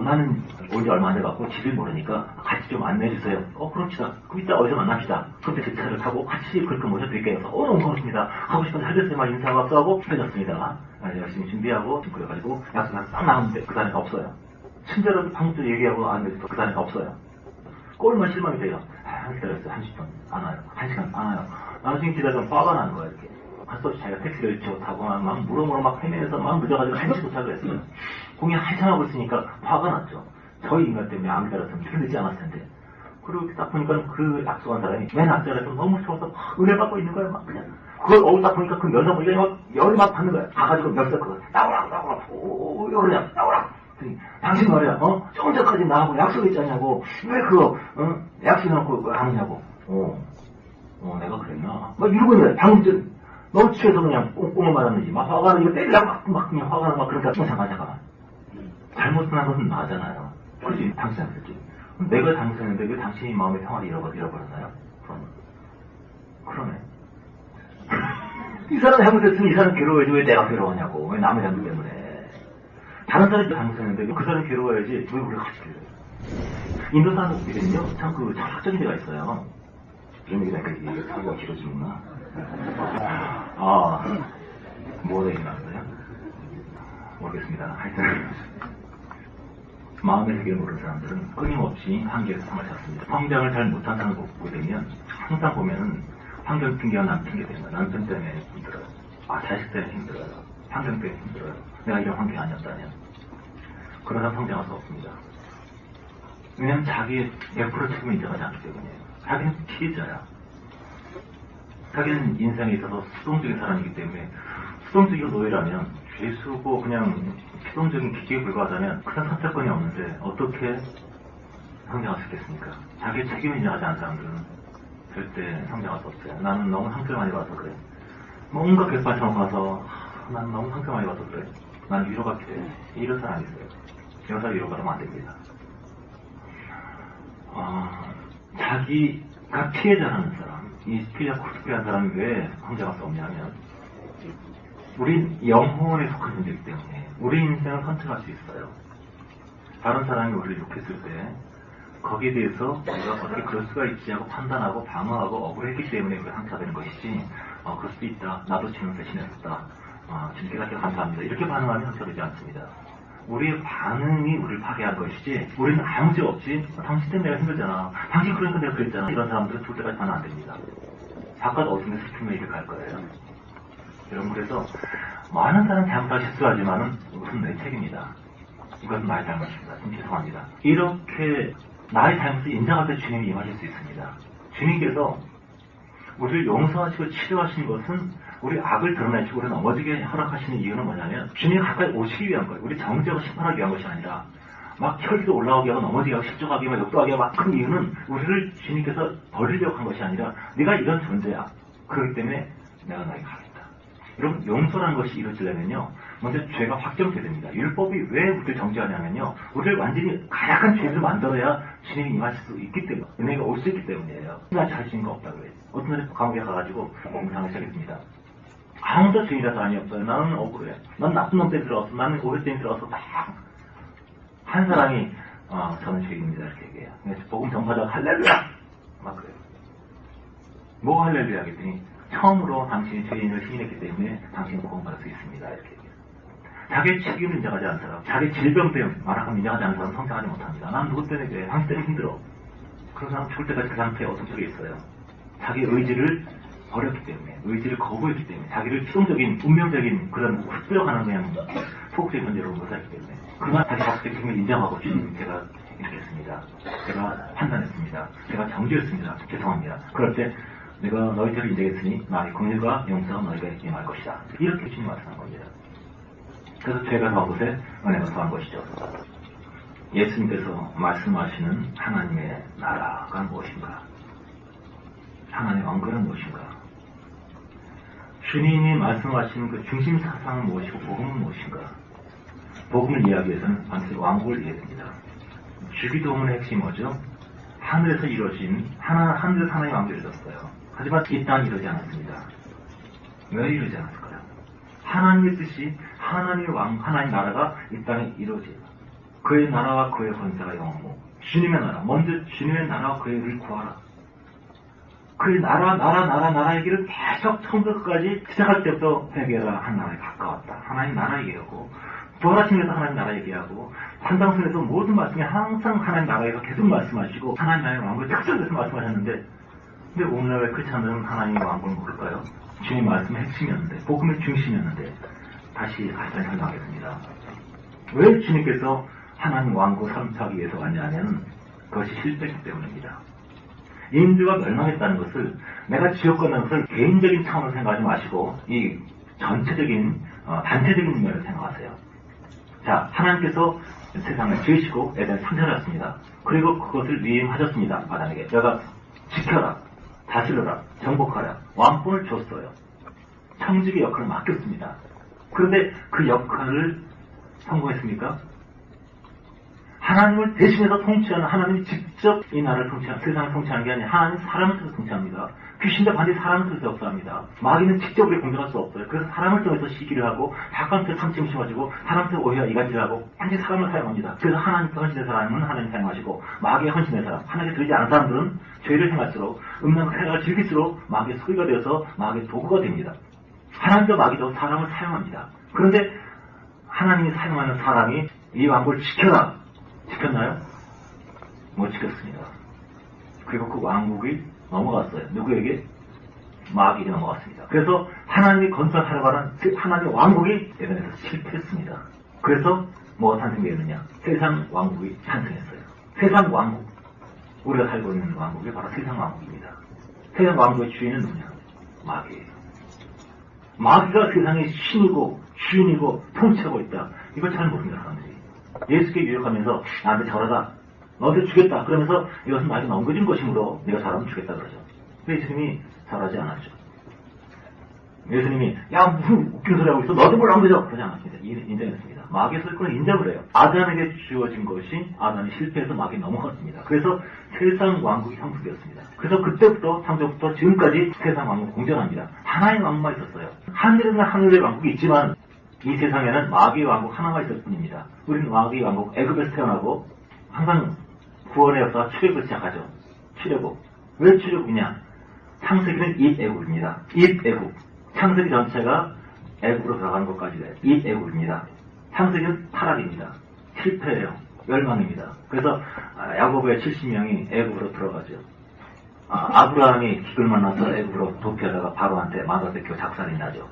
나는 온 지 얼마 안 돼갖고 집을 모르니까 같이 좀 안내해주세요. 그럽시다. 그럼 이따 어디서 만납시다. 그때 제 차를 타고 같이 그렇게 모셔드릴게요. 너무 고맙습니다. 가고 싶은데 할 됐어요. 막 인사하고 하고 헤어졌습니다. 열심히 준비하고 그래가지고 약속해서 딱 나왔는데 그 자리가 없어요. 친절하게 방금 전 얘기하고 안내해서 그 자리가 없어요. 꼴만 실망이 돼요. 기다렸어요. 30분 안 와요. 1시간 안 와요. 나중에 기다리면 화가 나는 거야 이렇게. 할수 자기가 택시를 타고 막 물어물어 막 헤매면서 막 늦어가지고 한시 도착을 했어요. 공연 한참 하고 있으니까 화가 났죠. 저희 인간 때문에 안 기다렸으면 이렇게 늦지 않았을 텐데. 그리고 딱 보니까 그 약속한 사람이 맨 앞자리에서 너무 추워서 막 은혜 받고 있는 거야. 막 그냥 그걸 딱 보니까 그 여자분이 막 열이 막 받는 거야. 가가지고 멱살 그거 나오라고 그러냐 나오라. 당신 말이야 조금 전까지 나하고 약속했잖냐고 왜 그거 약속해놓고 안 하냐고. 내가 그랬나 막 이러고 있는 거야. 방금 전 너무 취해서 그냥 꽁꽁을 맞았는지 막 화가 나고 이거 때리려고 막 그냥 화가 나고 막 그러니까 잠깐만 잘못한 것은 나잖아요. 그렇지 당신한테 내가 잘못했는데 왜 당신이 마음의 평화를 잃어버렸나요? 그러네. 이 사람이 잘못했으면 이 사람 괴로워야지 왜 내가 괴로워하냐고. 왜 남의 잘못 때문에. 다른 사람이 잘못했는데 그 사람이 괴로워야지 왜 우리가 같이 괴로워요. 인도 사람들은요 참 그 철학적인 데가 있어요. 이런 얘기가 이게 사고가 길어지는구나. 뭐가 얘기 나왔어요? 모르겠습니다. 하여튼 마음의 세계를 모르는 사람들은 끊임없이 한계에서 상을 찾습니다. 성장을 잘 못한 사람을 보게 되면 항상 보면은 환경 핑계와 남 핑계 됩니다. 남편 때문에 힘들어요. 자식 때문에 힘들어요. 환경 때문에 힘들어요. 내가 이런 환경이 아니었다면. 그런 사람 성장할 수 없습니다. 왜냐면 자기의 100% 책임을 인정하지 않기 때문이에요. 자기는 피해자야. 자기는 인생에 있어서 수동적인 사람이기 때문에 수동적인 노예라면 죄수고 그냥 피동적인 기계에 불과하다면 그런 선택권이 없는데 어떻게 성장할 수 있겠습니까? 자기의 책임을 인정하지 않은 사람들은 절대 성장할 수 없어요. 나는 너무 상처를 많이 받아서 그래. 뭔가 백발처럼 가서 나는 너무 상처를 많이 받아서 그래. 나는 위로가 필요해. 이런 사람이 있어요. 이런 사람 위로받으면 안 됩니다. 자기가 피해자라는 사람, 이 피해자 코스프레한 사람이 왜 성장할 수 없냐면 우린 영혼에 속한 존재이기 때문에 우리 인생을 선택할 수 있어요. 다른 사람이 우리를 욕했을 때 거기에 대해서 우리가 어떻게 그럴 수가 있지 하고 판단하고 방어하고 억울했기 때문에 우리가 상처가 되는 것이지 그럴 수도 있다. 나도 지금 대신했었다. 주님께 감사합니다. 이렇게 반응하면 상처가 되지 않습니다. 우리의 반응이 우리를 파괴한 것이지 우리는 아무 죄 없이 당신 때문에 내가 힘들잖아. 당신 그러니까 내가 그랬잖아. 이런 사람들은 죽을 때까지 반응 안 됩니다. 바깥 어둠에 슬픔에 이렇게 갈 거예요. 여러분 그래서 많은 사람 잘못하고 실수하지만은 우선 내 책임이다. 이것은 나의 잘못입니다. 좀 죄송합니다. 이렇게 나의 잘못을 인정할 때 주님이 임하실 수 있습니다. 주님께서 우리를 용서하시고 치료하시는 것은 우리 악을 드러내시고 우리를 넘어지게 허락하시는 이유는 뭐냐면 주님이 가까이 오시기 위한 거예요. 우리 정죄하고 심판하기 위한 것이 아니라 막 혈기도 올라오게 하고 넘어지게 하고 실족하게 하고 욕도하게 하고 그 이유는 우리를 주님께서 버리려고 한 것이 아니라 네가 이런 존재야. 그렇기 때문에 내가 너에게 가겠다. 여러분 용서라는 것이 이루어지려면요 먼저 죄가 확정돼야 됩니다. 율법이 왜 우리를 정죄하냐면요 우리를 완전히 가약한 죄를 만들어야 주님이 임하실 수 있기 때문에 은혜가 올 수 있기 때문이에요. 하나씩 할 수 있는 거 없다고 해요. 어떤 날에 감옥에 가가지고 공상을 시작했습니다. 아무도 죄인이라서 아니었어요. 나는 억울해. 난 나쁜 놈 때문에 들어갔어. 나는 오해 때문에 들어갔어. 한 사람이 저는 죄인입니다 이렇게 얘기해요. 복음 전파자가 할렐루야 막 그래요. 뭐가 할렐루야 하겠더니 처음으로 당신이 죄인을 시인했기 때문에 당신은 구원받을 수 있습니다 이렇게 얘기해요. 자기의 책임을 인정하지 않는 사람, 자기의 질병 때문에 말하면 인정하지 않는 사람은 성장하지 못합니다. 난 누구 때문에 그래? 당신 때문에 힘들어. 그런 사람 죽을 때까지 그 상태에 어떤 적이 있어요. 자기 의지를 버렸기 때문에, 의지를 거부했기 때문에, 자기를 피동적인, 운명적인 그런 흡들어가는 그냥 소극적인 존재로 묘사했기 때문에 그만 자기 박스의 책임을 인정하고 주님 제가 이렇게 했습니다. 제가 판단했습니다. 제가 정죄했습니다. 죄송합니다. 그럴 때 내가 너희 죄를 인정했으니 나의 긍휼과 용서가 너희에게 임할 것이다. 이렇게 주님 말씀한 겁니다. 그래서 죄가 더한 곳에 은혜가 더한 것이죠. 예수님께서 말씀하시는 하나님의 나라가 무엇인가? 하나님의 왕국은 무엇인가? 주님이 말씀하시는 그 중심 사상은 무엇이고 복음은 무엇인가? 복음을 이해하기 위해서는 반드시 왕국을 이해해야 됩니다. 주기도문의 핵심이 뭐죠? 하늘에서 이루어진 하늘에서 하나님의 왕국이 이루어졌어요. 하지만 이 땅이 이루어지지 않았습니다. 왜 이루어지지 않았을까요? 하나님의 뜻이 하나님 나라가 이 땅에 이루어져요. 그의 나라와 그의 권세가 영원하고 주님의 나라, 먼저 주님의 나라와 그의 일을 구하라. 그의 나라 얘기를 계속 처음부터 끝까지 시작할 때부터 회개가 한 나라에 가까웠다. 하나님 나라 얘기하고 부활하심에서 하나님 나라 얘기하고 산당선에서 모든 말씀에 항상 하나님 나라에서 계속 말씀하시고 하나님 나라의 왕국에 특정해서 말씀하셨는데 근데 오늘날 왜 크리스찬들은 하나님의 왕국을 모를까요? 주님 말씀의 핵심이었는데 복음의 중심이었는데 다시 설명하겠습니다. 왜 주님께서 하나님 왕국 설립하기 위해서 왔냐면 그것이 실패이기 때문입니다. 인류가 멸망했다는 것을 내가 지옥 가는 것을 개인적인 차원으로 생각하지 마시고 이 전체적인 단체적인 면을 생각하세요. 자, 하나님께서 세상을 지으시고 에덴 창조하셨습니다. 그리고 그것을 위임하셨습니다. 아담에게 내가 지켜라, 다스려라, 정복하라 왕권을 줬어요. 청지기 역할을 맡겼습니다. 그런데 그 역할을 성공했습니까? 하나님을 대신해서 통치하는 하나님이 직접 이 나라를 통치하는 세상을 통치하는 게 아니라 하나님 사람을 통해서 통치합니다. 귀신도 반드시 사람을 통해서 역사합니다. 마귀는 직접 우리 공격할 수 없어요. 그래서 사람을 통해서 시기를 하고 사람한테 참칭 심어주고 사람한테 오해와 이간질을 하고 반드시 사람을 사용합니다. 그래서 하나님께 헌신의 사람은 하나님 사용하시고 마귀의 헌신의 사람, 하나님께 들리지 않은 사람들은 죄를 행할수록 음란과 쾌락을 즐길수록 마귀의 소리가 되어서 마귀의 도구가 됩니다. 하나님도 마귀도 사람을 사용합니다. 그런데 하나님이 사용하는 사람이 이 왕국을 지켜라. 지켰나요? 못 지켰습니다. 그리고 그 왕국이 넘어갔어요. 누구에게? 마귀에게 넘어갔습니다. 그래서 하나님이 건설하려고 하는 하나님의 왕국이 에덴에서 실패했습니다. 그래서 뭐가 탄생되었느냐? 세상 왕국이 탄생했어요. 세상 왕국. 우리가 살고 있는 왕국이 바로 세상 왕국입니다. 세상 왕국의 주인은 누구냐? 마귀예요. 마귀가 세상의 신이고 주인이고 통치하고 있다. 이걸 잘 모릅니다, 사람들이. 예수께 유혹하면서 나한테 절하다. 너한테 주겠다. 그러면서 이것은 나에게 넘겨준 것이므로 내가 잘하면 주겠다 그러죠. 예수님이 잘하지 않았죠. 예수님이 야 무슨 웃긴 소리 하고 있어. 너도 뭘 넘겨줘. 그러지 않았습니다. 인정했습니다. 마귀의 소리꾼은 인정을 해요. 아담에게 주어진 것이 아담이 실패해서 마귀에 넘어갔습니다. 그래서 세상 왕국이 형성되었습니다. 그래서 그때부터 창조부터 지금까지 세상 왕국 공존합니다. 하나의 왕국만 있었어요. 하늘에는 하늘의 왕국이 있지만 이 세상에는 마귀의 왕국 하나가 있을 뿐입니다. 우리는 마귀의 왕국 애굽에서 태어나고 항상 구원의 역사가 출애굽을 시작하죠. 출애굽. 왜 출애굽이냐? 창세기는 입애굽입니다. 입애굽. 창세기 전체가 애굽으로 들어가는 것까지 돼요. 입애굽입니다. 창세기는 타락입니다. 실패예요. 멸망입니다. 그래서 야곱의 70명이 애굽으로 들어가죠. 아브라함이 기근을 만나서 애굽으로 도피하다가 바로한테 만사대교 작살이 나죠.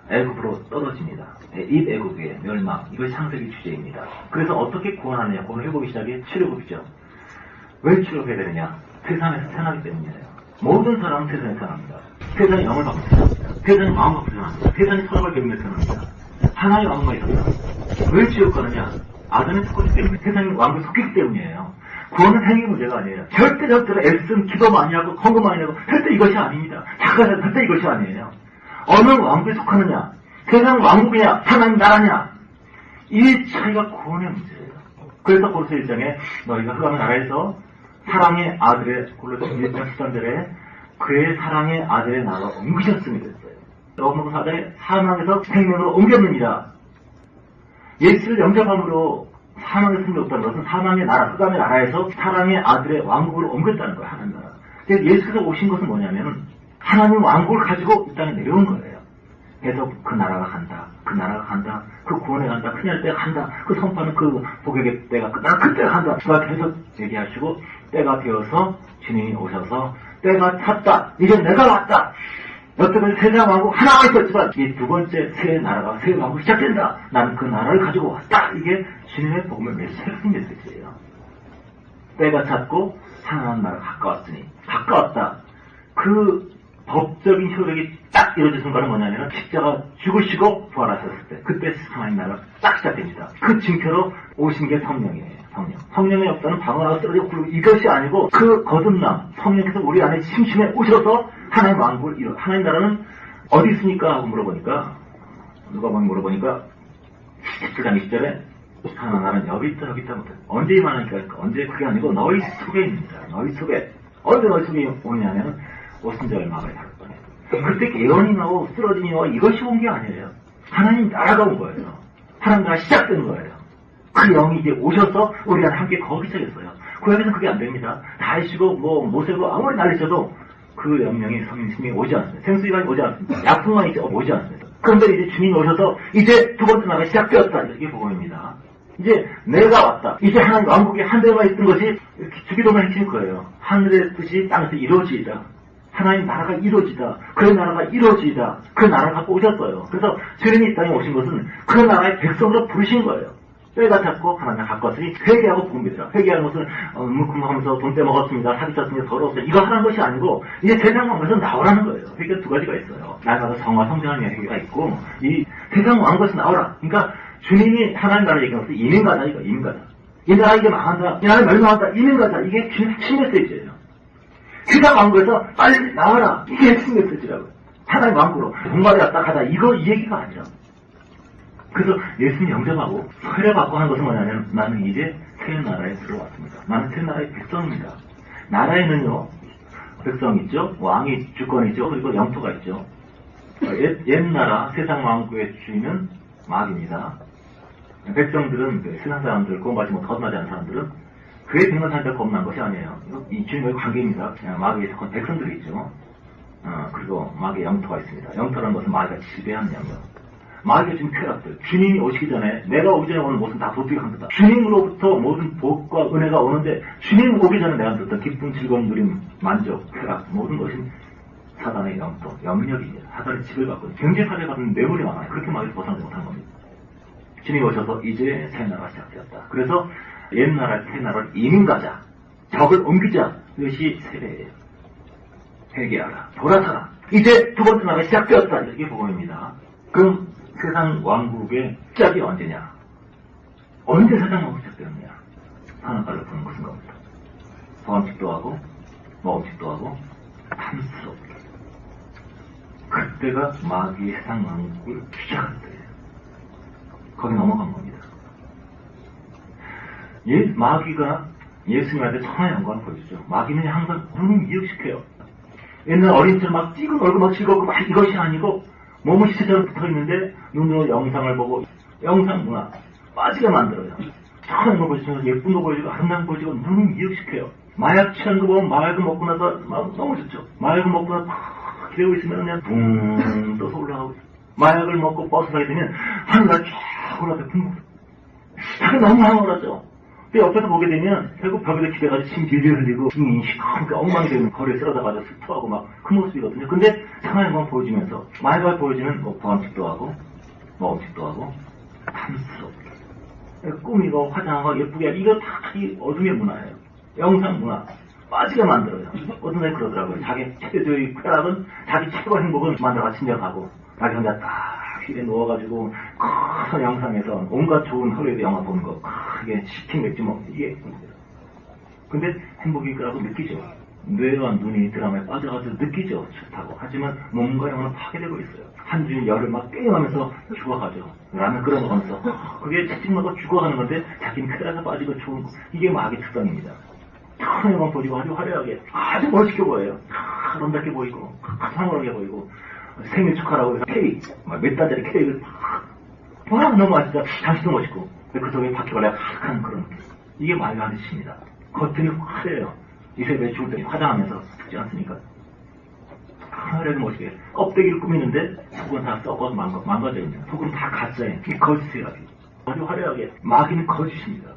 애굽으로 떨어집니다. 입애굽의 멸망. 이것이 창세기 주제입니다. 그래서 어떻게 구원하느냐? 구원 회복의 시작이 출애굽이죠. 왜 출애굽해야 되느냐? 세상에서 태어나기 때문이에요. 모든 사람은 세상에 태어납니다. 세상의 영을 받고 태어납니다. 세상의 마음을 받고 태어납니다. 세상의 사랑을 배우며 태어납니다. 하나의 왕국만 있었다. 왜 지옥 가느냐? 아담의 속기 때문에 세상의 왕국에 속기 때문이에요. 구원은 행위 문제가 아니에요. 절대로 애쓴 기도 많이 하고 헌금 많이 하고 절대 이것이 아닙니다. 착각해서 절대 이것이 아니에요. 어느 왕국에 속하느냐? 세상 왕국이냐? 하나님 나라냐? 이 차이가 구원의 문제예요. 그래서 고린도 1장에 너희가 흑암의 나라에서 사랑의 아들의 골로새 1장 그의 사랑의 아들의 나라로 옮기셨음이 됐어요. 로마서 4장에 사망에서 생명으로 옮겼느니라. 예수를 영접함으로 사망에서 생겼다는 것은 사망의 나라, 흑암의 나라에서 사랑의 아들의 왕국으로 옮겼다는 거예요. 하나님 나라. 그래서 예수께서 오신 것은 뭐냐면 하나님 왕국을 가지고 이 땅에 내려온 거예요. 그래서 그 나라가 간다. 그 나라가 간다. 그 구원에 간다. 큰일 때가 간다. 그 선포하는 그 복역의 때가 끝나. 그때가 간다. 그가 계속 얘기하시고 때가 되어서 주님이 오셔서 때가 찼다. 이제 내가 왔다. 여태까지 세상 왕국 하나가 있었지만 이 두 번째 새 나라가 새 왕국이 시작된다. 나는 그 나라를 가지고 왔다. 이게 주님의 복음의 메시지예요. 때가 찼고 하나님 나라가 가까웠으니 가까웠다. 그 법적인 효력이 딱 이루어진 순간은 뭐냐면 십자가 죽으시고 부활하셨을 때 그때 하나님 나라가 딱 시작됩니다. 그 징표로 오신 게 성령이에요. 성령의 역사는 방언하고 쓰러지고 굴고 이것이 아니고 그 거듭남 성령께서 우리 안에 심심해 오셔서 하나님 왕국을 이루 하나님 나라는 어디 있습니까? 하고 물어보니까 누가 물어보니까 17장 20절에 하나 나는 여기 있다 못해. 언제 이만하니까 언제 그게 아니고 너희 속에 있습니다. 너희 속에. 언제 너희 속에 오냐면 오순절 막을 다룰 거예요. 그때 예언이 나오고 쓰러짐이 나오고 이것이 온 게 아니에요. 하나님 나라가 온 거예요. 하나님 나라가 시작된 거예요. 그 영이 이제 오셔서 우리가 함께 거기 있어요. 구약에서는 그게 안 됩니다. 다이시고 모세고 아무리 난리쳐도 그 영령이 성령이 오지 않습니다. 생수기관이 오지 않습니다. 약품만 이제 오지 않습니다. 그런데 이제 주님이 오셔서 이제 두 번째 나라가 시작되었다. 이게 복음입니다. 이제 내가 왔다. 이제 하나님 왕국이 하늘에만 있던 것이 이렇게 주기도만 해칠 거예요. 하늘의 뜻이 땅에서 이루어지이다. 하나님 나라가 이루어지다. 그 나라가 이루어지이다. 그 나라를 갖고 오셨어요. 그래서 주님이 이 땅에 오신 것은 그 나라의 백성으로 부르신 거예요. 뼈가 잡고 하나님 가까웠으니 회개하고 복음이더라. 회개하는 것은 묵묵하면서 돈 떼먹었습니다. 사기쳤습니다. 더러웠습니다. 이거 하는 것이 아니고 이제 세상 왕국에서 나오라는 거예요. 회개가 두 가지가 있어요. 날마다 성화 성장하는 회개가 있고 이 세상 왕국에서 나오라. 그러니까 주님이 하나님 나라 얘기하는 것은 이민가다. 이거 이민가다. 이 나라 이제 망한다. 이 나라 멸망한다. 이민가다. 이게 주님의 핵심 메시지예요. 세상 왕국에서 빨리 나와라. 이게 핵심 메시지라고요. 하나님 왕국으로 공부하러 왔다 가다. 이거 이 얘기가 아니라. 그래서 예수님 영접하고 회례받고 하는 것은 뭐냐면 나는 이제 새 나라에 들어왔습니다. 나는 새 나라의 백성입니다. 나라에는요 백성 있죠, 왕이 주권이죠, 그리고 영토가 있죠. 옛 나라 세상 왕국의 주인은 마귀입니다. 백성들은 세상 사람들 구원받지 못 거듭나지 않은 사람들은 그의 백만 사람들 겁난 것이 아니에요. 이 주님과의 관계입니다. 마귀의 속한 백성들이 있죠. 그리고 마귀의 영토가 있습니다. 영토라는 것은 마귀가 지배하는 영역. 마귀가 지금 쾌락들. 주님이 오시기 전에 내가 오기 전에 오는 모든 다 도둑한 거다. 주님으로부터 모든 복과 은혜가 오는데 주님 오기 전에 내가 들었던 기쁨, 즐거움, 누림, 만족, 쾌락 모든 것이 사단의 영토, 영역입니다. 사단의 집을 받고 경제사례 받는 뇌물이 많아요. 그렇게 마귀를 벗어나지 못한 겁니다. 주님이 오셔서 이제 새 나라가 시작되었다. 그래서 옛 나라, 새 나라를 이민 가자. 적을 옮기자. 이것이 세례예요. 회개하라. 돌아서라. 이제 두 번째 나라가 시작되었다. 이게 복음입니다. 그럼 세상 왕국의 시작이 언제냐? 언제 세상 왕국이 시작되었느냐? 하나가를 부는 것인 겁니다. 소함식도 하고 먹음식도 하고 탐스럽게. 그때가 마귀의 세상 왕국을 시작할 때예요. 거기 넘어간 겁니다. 마귀가 예수님한테 천하의 영광을 보여주죠. 마귀는 항상 눈을 미혹시켜요. 옛날 어린이처럼 막 찍은 얼굴 막 즐겁고 막 이것이 아니고 몸은 시체처럼 붙어있는데 눈으로 영상을 보고 영상 문화 빠지게 만들어요. 천한 거 보여주면서 예쁜 거 보여주고 아름다운 거 보여주고 눈을 미혹시켜요. 마약 취한 거 보면 마약을 먹고 나서 막 너무 좋죠. 마약을 먹고 나서 팍 기대고 있으면 그냥 붕 떠서 올라가고 마약을 먹고 버스 타게 되면 하늘날 쫙 올라가서 붕 그게 너무 황홀하죠. 근데 옆에서 보게 되면 결국 벽에다 기대가지고 침 질질 흘리고 등이 시커멓게 엉망이 되는 거리에 쓰러져가지고 스토하고 막 그 모습이거든요. 근데 상하는 건 보여주면서 마약을 보여주면 보안식도 하고 먹음식도 하고 탐스럽게 꾸미고 화장하고 예쁘게 하고 이거 다 이 어둠의 문화예요. 영상 문화 빠지게 만들어요. 어떤 사람이 그러더라고요. 자기 최대의 쾌락은 자기 최고 행복은 만들어가 침략하고 자기 혼자 딱 휘에 누워가지고 큰 영상에서 온갖 좋은 헐리우드 영화 보는 거 크게 치킨 맥주 먹는 이게 행복이에요. 근데 행복일 거라고 느끼죠. 뇌와 눈이 드라마에 빠져가지고 느끼죠. 좋다고. 하지만 몸과 영혼은 파괴되고 있어요. 한 주일 열을 막 게임하면서 죽어가죠. 라면 끓여먹으면서 그게 채찍먹고 죽어가는 건데 자기는 쾌락에 빠지고 좋은 거. 이게 마귀의 특성입니다. 큰 영혼 보이고 아주 화려하게 아주 멋있게 보여요. 아름답게 보이고 상울하게 보이고 생일 축하라고 해서 케이크 몇 달짜리 케이크를 와 너무 맛있다. 당신도 멋있고 그 속에 바퀴벌레가 가득한 그런 이게 마귀가 하는 짓입니다. 겉은 화려해요. 이 새벽에 죽을 때 화장하면서 죽지 않습니까? 화려하게 멋있게 껍데기를 꾸미는데 속은 다 썩어서 망가져 있는 속은 다 가짜예요. 이게 거짓이라고 아주 화려하게 마귀는 거짓입니다.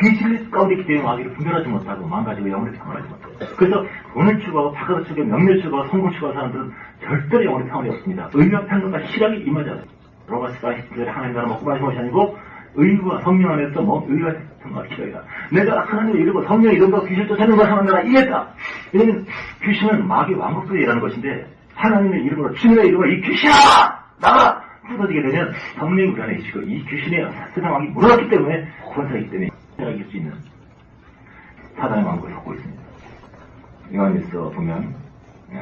비실 가운데 기대의 마귀를 분별하지 못하고 망가지고 영혼을 평안하지 못해요. 그래서 돈을 추구하고 바깥을 추구하고 명예를 추구하고 성공 추구하는 사람들은 절대로 영혼의 평안이 없습니다. 의와 평강과 실학이 임하지 않아요. 로마스가 10절에 하나님 나라 먹고 마시는 것이 아니고 의와 성령 안에서 의와 평강과 실학이다. 내가 하나님을 이루고 성령 이름과 귀신을 쫓아내는 걸 하나님 나라 이겼다. 왜냐면 귀신은 마귀 왕국들이 일하는 것인데 하나님의 이름으로 주님의 이름으로 이 귀신아 나가 부서지게 되면 성령이 우리 안에 계시고 이 귀신의 세상 왕이 무너졌기 때문에 권세이기 때문에 이길 수 있는 사단의 왕국을 갖고 있습니다. 요한일서 보면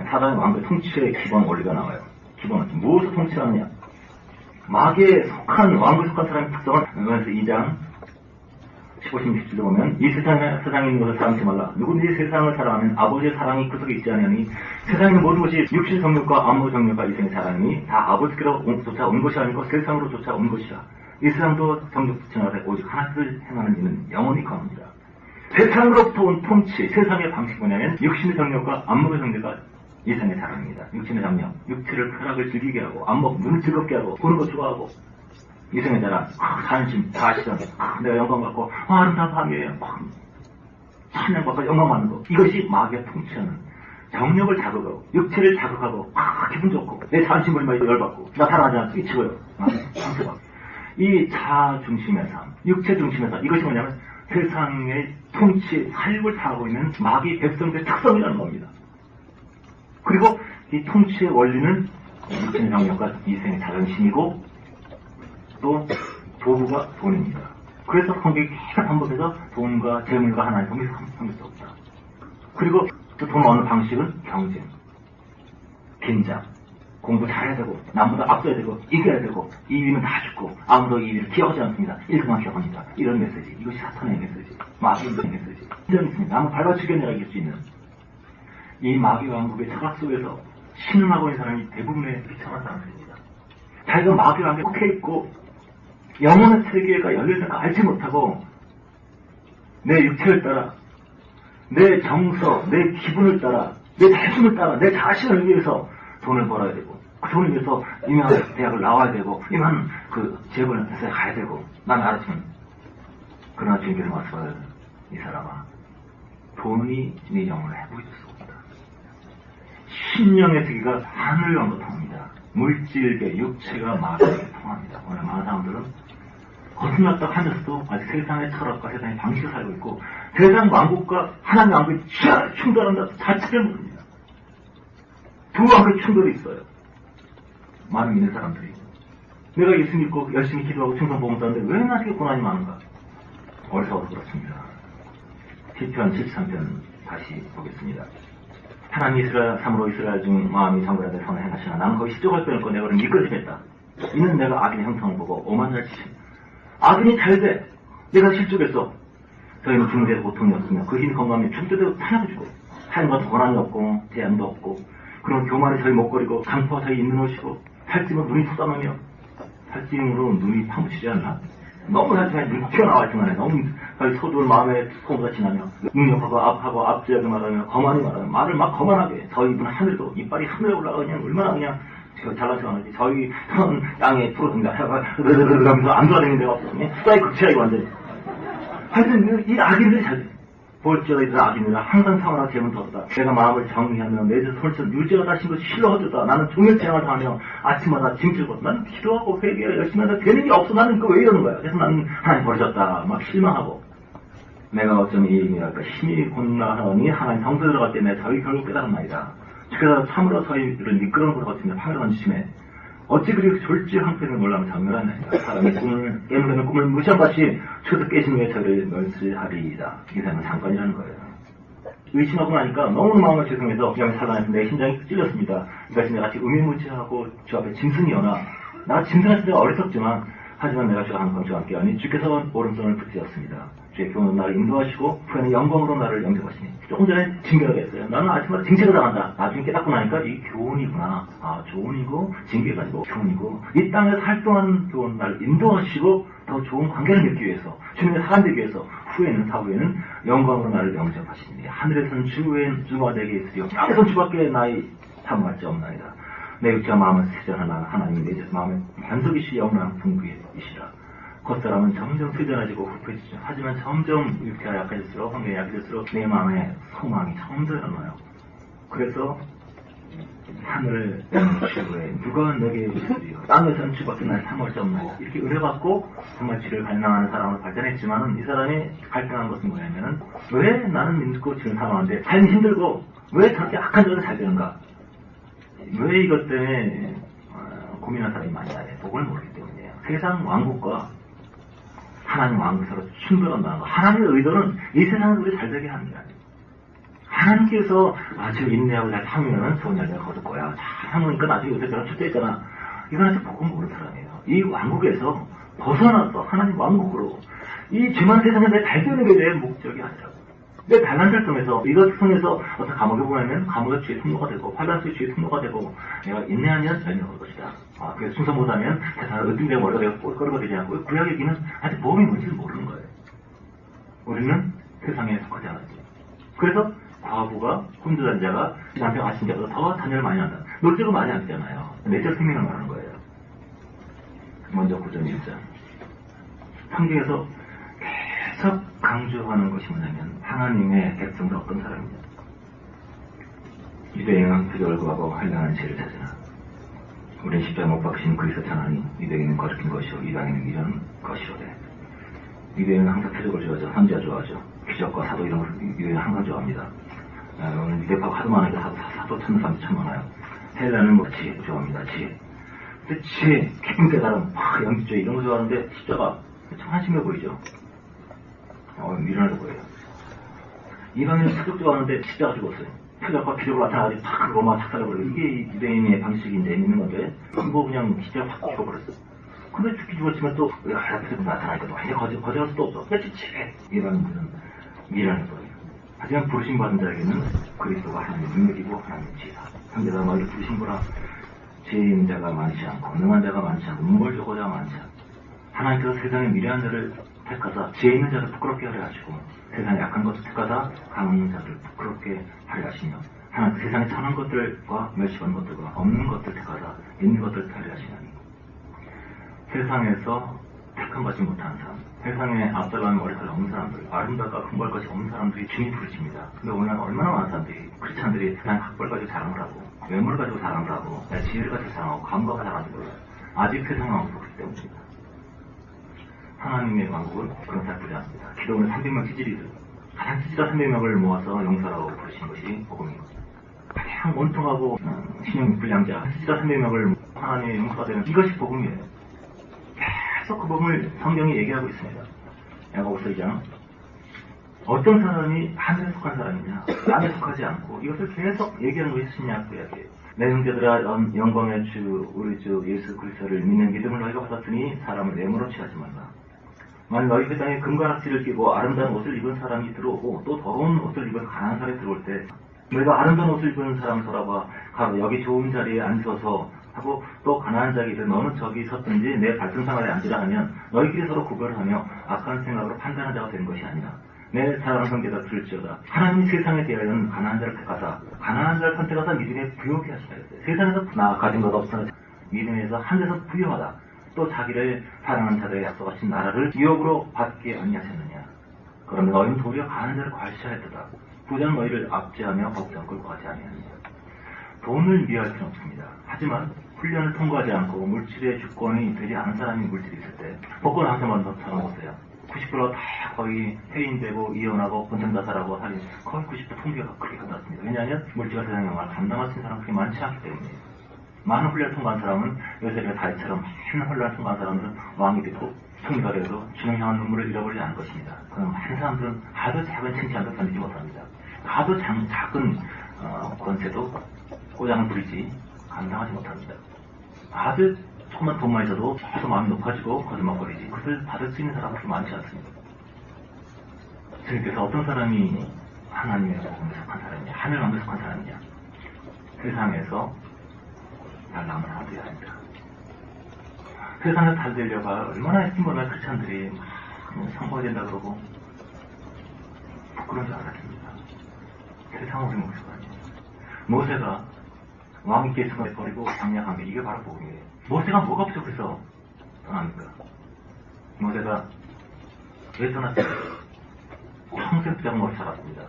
사단의 왕국의 통치의 기본 원리가 나와요. 기본은 무엇을 통치하느냐? 마귀에 속한 왕국에 속한 사람의 특성은 요한일서 2장 15심 17도 보면 이 세상에 있는 것을 사랑하지 말라. 누구든지 세상을 사랑하면 아버지의 사랑이 그 속에 있지 않으니 세상에 있는 모든 것이 육신 정욕과 안목 정욕과 이생의 사랑이 다 아버지께로 쫓아 온 것이 아니고 세상으로 쫓아 온 것이라. 이 세상도 정욕 붙여나가되 오직 하나를 행하는 이는 영원히 거합니다. 세상으로부터 온 통치, 세상의 방식이 뭐냐면 육신의 정욕과 안목의 정욕과 이생의 사랑입니다. 육신의 정욕, 육체를 쾌락을 즐기게 하고 안목, 눈을 즐겁게 하고 보는 거 좋아하고 이생의 자랑, 산심, 다시전, 내가 영광 받고 아름다운 밤이에요. 찬양받고 영광 받는 거. 이것이 마귀가 통치하는 정욕을 자극하고 육체를 자극하고 기분 좋고 내 산심을 막 열받고 나 사랑하지 않고 이치고요. 상처받고 이 자아 중심의 삶, 육체 중심의 삶, 이것이 뭐냐면 세상의 통치, 사육을 당하고 있는 마귀 백성들의 특성이라는 겁니다. 그리고 이 통치의 원리는 육신의 정욕과 이생의 자존심이고 또 도구가 돈입니다. 그래서 성경이 계속 반복해서 돈과 재물과 하나의 성경이 섬길 수 없다. 그리고 또 돈 얻는 방식은 경쟁, 긴장, 공부 잘해야 되고 남보다 앞서야 되고 이겨야 되고 2위는 다 죽고 아무도 2위를 기억하지 않습니다. 1등만 기억합니다. 이런 메시지, 이것이 사탄의 메시지, 마귀의 메시지. 인정이 있습니다. 한번 밟아 죽여내라 이길 수 있는 이 마귀 왕국의 철학 속에서 신음하고 있는 사람이 대부분의 비참한 사람들입니다. 자기가 마귀 왕국에 속해 있고 영혼의 세계가 열려있는 거 알지 못하고 내 육체를 따라 내 정서, 내 기분을 따라 내 자신을 따라 내 자신을 위해서 돈을 벌어야 되고 그 돈을 위해서 유명한 대학을 나와야 되고 유명한 그 재벌 회사에 가야 되고 난 알았지만 그러나 주님께서 말씀하세요. 이 사람아 돈이 네 영혼을 해보일 수 없다. 신령의 세계가 하늘과 통합니다. 물질계, 육체가 마귀에게 통합니다. 오늘 많은 사람들은 거듭났다 하면서도 아직 세상의 철학과 세상의 방식을 살고 있고 세상 왕국과 하나님 왕국이 충돌한다 자체를 모릅니다. 두 왕국의 충돌이 있어요. 많은 믿는 사람들이 내가 예수 믿고 열심히 기도하고 충성 봉사하는데 왜 나에게 고난이 많은가? 어리석어서 그렇습니다. 시편 73편 다시 보겠습니다. 하나님 이스라엘 삼으로 이스라엘 중 마음이 정결하되 선을 행하시나 나는 거기 시족할 뻔했고 내가 그를 미끄러지겠다. 이는 내가 악인의 형통을 보고 오만을 치심. 악인이 잘돼 내가 실족했어. 저희는 죽는 데서 고통이 없으며 그 힘이 건강하면 죽을 때도 하나도 주고 삶과 고난이 없고 재앙도 없고 그런 교만이 저희 목걸이고 강포가 저희 있는 옷이고 살찌면 눈이 솟아나며 살찜으로 눈이 파묻히지 않나? 너무 살찌면 눈이 튀어나와 있지만 너무 소두를 마음에 소금같이 나며 능력하고 압하고 압제하게 말하며 거만히 말하며 말을 막 거만하게 저희 입은 하늘도 이빨이 하늘에 올라가 그냥 얼마나 그냥 잘난 척하는지 저희 땅에 풀어둔다 하면서 안 돌아다니는 데가 없거든요. 수다의 극치야 완전히. 하여튼 이 악인들이 잘 볼지어다 이들 악인들은 항상 상하나 재문 뒀다. 내가 마음을 정리하며 내 손을 유지하다 하신 것이 싫어하다. 나는 종일 재앙을 당하며 아침마다 짐질고 나는 기도하고 회개하고 열심히 하다 되는 게 없어. 나는 왜 이러는 거야. 그래서 나는 하나님 버려졌다 막 실망하고 내가 어쩌면 이 일이랄까 힘이 곤란하니 하나님 성소에 들어갈 때 내가 저희 결국 깨달았나이다. 그래서 참으로 저희를 미끄러운 것 같으며 파괴한 주심에 어찌 그리 졸지 한편을 몰라면 장렬하나이다. 사람이 꿈을 깨물면 꿈을 무시한같이 초도 깨신 후에 저를 멸시하리이다. 이 사람은 상관이라는 거예요. 의심하고 나니까 너무 마음을 죄송해서 그냥 사단에서 내 심장이 찔렸습니다. 이같이 내같이 의미무지하고 주 앞에 짐승이오나 나 짐승할 때가 어리석지만 하지만 내가 주가 항상 주와 함께하니 주께서 오른손을 붙드셨습니다. 주의 교훈은 나를 인도하시고 후에는 영광으로 나를 영접하시니 조금 전에 징계가 했어요. 나는 아침마다 징계가 당한다. 나중에 깨닫고 나니까 이 교훈이구나. 아 교훈이고 징계가 아니고 교훈이고 이 땅에서 활동하는 교훈 나를 인도하시고 더 좋은 관계를 맺기 위해서 주님의 사람 되기 위해서 후에는 사후에는 영광으로 나를 영접하시니 하늘에서는 주가 내게 있으리요 땅에서는 주밖에 나의 사모할 자 없나이다. 내 육체와 마음을 세전하나 하나님이 내 마음의 반석이시 영원한 분부이시라. 겉사람은 점점 세전해지고 후패지죠. 하지만 점점 육체가 약해질수록 환경이 약해질수록 내 마음의 소망이 점점 일어나요. 그래서 하늘을 주에 누가 내게 있으리요 땅에서는 주밖에 날 사모할 자 없나요. 이렇게 은혜받고 정말 주를 갈망하는 사람으로 발전했지만은 이 사람이 갈등한 것은 뭐냐면은 왜 나는 믿고 주를 사모하는데 삶이 힘들고 왜 저렇게 악한 자를 잘 되는가. 왜 이것 때문에 고민한 사람이 많냐. 복을 모르기 때문이에요. 세상 왕국과 하나님 왕국 서로 충돌한다는 거. 하나님의 의도는 이 세상을 우리 잘 되게 합니다. 하나님께서 저 인내하고 잘 참으면 좋은 날을 거둘 거야. 잘 참으니까 나중에 요새 저런 출제 있잖아. 이건 아직 복을 모르는 사람이에요. 이 왕국에서 벗어나서 하나님 왕국으로 이 죄만 세상에 내 달되는 게 내 목적이 아니라고. 내 달란트를 통해서 이것을 통해서 어떤 감옥에 보내면 감옥의 죄의 통로가 되고 환란수의 죄의 통로가 되고 내가 인내하면 연명할 것이다. 그래서 순서 못하면 세상을 으뜸되고 머리가 되고 꼬리가 되지 않고 구약 얘기는 아직 보험이 뭔지를 모르는 거예요. 우리는 세상에 속하지 않았지. 그래서 과부가 굶주린 자가 남편 아신 자보다 더 자녀를 많이 한다. 놀적을 많이 하잖아요. 내적 생명을 말하는 거예요. 먼저 구전 1장. 성경에서 계속 강조하는 것이 뭐냐면 하나님의 백성들 어떤 사람이냐. 유대인은 표적을 구하고 한량한 죄를 찾으나 우린 십자가 못 박히신 그리스도 천하니 유대인은 거룩한 것이요 이방인은 이런 것이로되. 유대인은 항상 표적을 좋아하죠. 선지자 좋아하죠. 기적과 사도 이런 걸 유대인은 항상 좋아합니다. 오늘 유대파가 하도 많으니까 사도 찾는 사람도 참 많아요. 헬라는 뭐 지혜 좋아합니다. 지혜. 근데 지혜, 깊은 깨달음, 영지주의 이런 거 좋아하는데 십자가 참 한심해 보이죠. 미련해 보여요. 이방인은 표적 좋아하는데 십자가 죽었어요. 표적과 기적을 나타나가지고 팍 로마 착살해버려요. 이게 유대인의 방식인데 믿는 건데 뭐 그냥 십자가 확 죽어버렸어요. 근데 죽기 죽었지만 또 표적 나타나니까 또 완전 거절할 수도 없어. 그렇지. 이방인들은 미련해 보여요. 하지만 부르심 받은 자에게는 그리스도가 하나님의 능력이고 하나님의 지혜다. 상대가 너희를 부르신 거라 죄인 자가 많지 않고 능한 자가 많지 않고 문벌 조고자가 많지 않고 하나님께서 세상의 미련한 자를 택하사 죄 있는 자를 부끄럽게 하려 하시고 세상에 약한 것을 택하사 강한 자를 부끄럽게 하려 하시며 하나님 세상에 천한 것들과 멸시받는 것들과 없는 것들 택하사 있는 것들을 하려 하시나니 세상에서 택함 받지 못하는 사람, 세상에 앞서가는 머리카락 없는 사람들, 아름답고 금발 것이 없는 사람들이 주님 부르십니다. 근데 오늘은 얼마나 많은 사람들이 크리스찬들이 그냥 각벌 가지고 자랑을 하고 외모를 가지고 자랑을 하고 지혜를 가지고 자랑하고 감각을 자랑하는 거예요. 아직 세상 왕국이 없기 때문입니다. 하나님의 왕국은 그런 사람 부르지 않습니다. 기도원의 300명 찌질이들 가장 찌질한 300명을 모아서 용서라고 부르신 것이 복음입니다. 가장 원통하고 신용불량자 찌질한 300명을 하나님의 용서가 되는 이것이 복음이에요. 계속 그 복음을 성경이 얘기하고 있습니다. 야고보서 2장 어떤 사람이 하늘에 속한 사람이냐 땅에 속하지 않고 이것을 계속 얘기하는 것이 신약 구약이에요. 내 형제들아 영광의 주 우리 주 예수 그리스도를 믿는 믿음을 너희가 받았으니 사람을 외모로 취하지 말라. 만일 너희 그 땅에 금과 낙지를 끼고 아름다운 옷을 입은 사람이 들어오고 또 더러운 옷을 입은 가난한 사람이 들어올 때 너희가 아름다운 옷을 입은 사람을 돌아봐 가로 여기 좋은 자리에 앉아서 하고 또 가난한 자에게 너는 저기 섰든지 내 발등상 아래 앉으라 하면 너희끼리 서로 구별하며 악한 생각으로 판단한 자가 되는 것이 아니라 내 사랑하는 형제가 들을지어다. 하나님이 세상에 대하여는 가난한 자를 택하사 가난한 자를 선택하사 믿음에 부여하게 하시다 했어요. 세상에서 나 가진 것 없으나 믿음에서 하늘에서 부여하다. 또 자기를 사랑하는 자들의 약속하신 나라를 유업으로 받게 아니하셨느냐. 그러면 너희는 도리어 가난한 자를 괄시하였도다. 부자는 너희를 압제하며 걱정 끌고 가지 아니하느냐. 돈을 미워할 필요는 없습니다. 하지만 훈련을 통과하지 않고 물질의 주권이 되지 않은 사람이 물질이 있을 때 복권 한 사람만 찾아보세요. 90%다 거의 해인되고 이혼하고 본전자살하고 살인 거의 90% 통계가 그렇게 끝났습니다. 왜냐하면 물질과 세상의 영광을 감당할 수 있는 사람은 그렇게 많지 않기 때문이에요. 많은 훈련을 통과한 사람은 요새의 다윗처럼 많은 훈련을 통과한 사람들은 왕이 되고 총리가 되어도 주님 향한 눈물을 잃어버리지 않을 것입니다. 그럼 많은 사람들은 아주 작은 칭찬도 견디지 못합니다. 아주 작은 권세도 꼬장을 부리지 감당하지 못합니다. 아주 조금만 돈만 있어도 계속 마음이 높아지고 거짓말거리지 그것을 받을 수 있는 사람은 그렇게 많지 않습니다. 주님께서 어떤 사람이 하나님의 복음에 속한 사람이냐 하늘 왕국에 속한 사람이냐 세상에서 잘 남을 하셔야 합니다. 세상에서 잘 되려고 얼마나 힘들면 크리스찬들이 막 성공해야 된다 그러고 부끄러운 줄 알았습니다. 세상은 우리 목소가 아니에요. 모세가 왕이 계승을 버리고 강약한 게 이게 바로 복음이에요. 모세가 뭐가 부족해서 떠납니까? 모세가 왜 떠났어요? 평생 부장으로 살았습니다.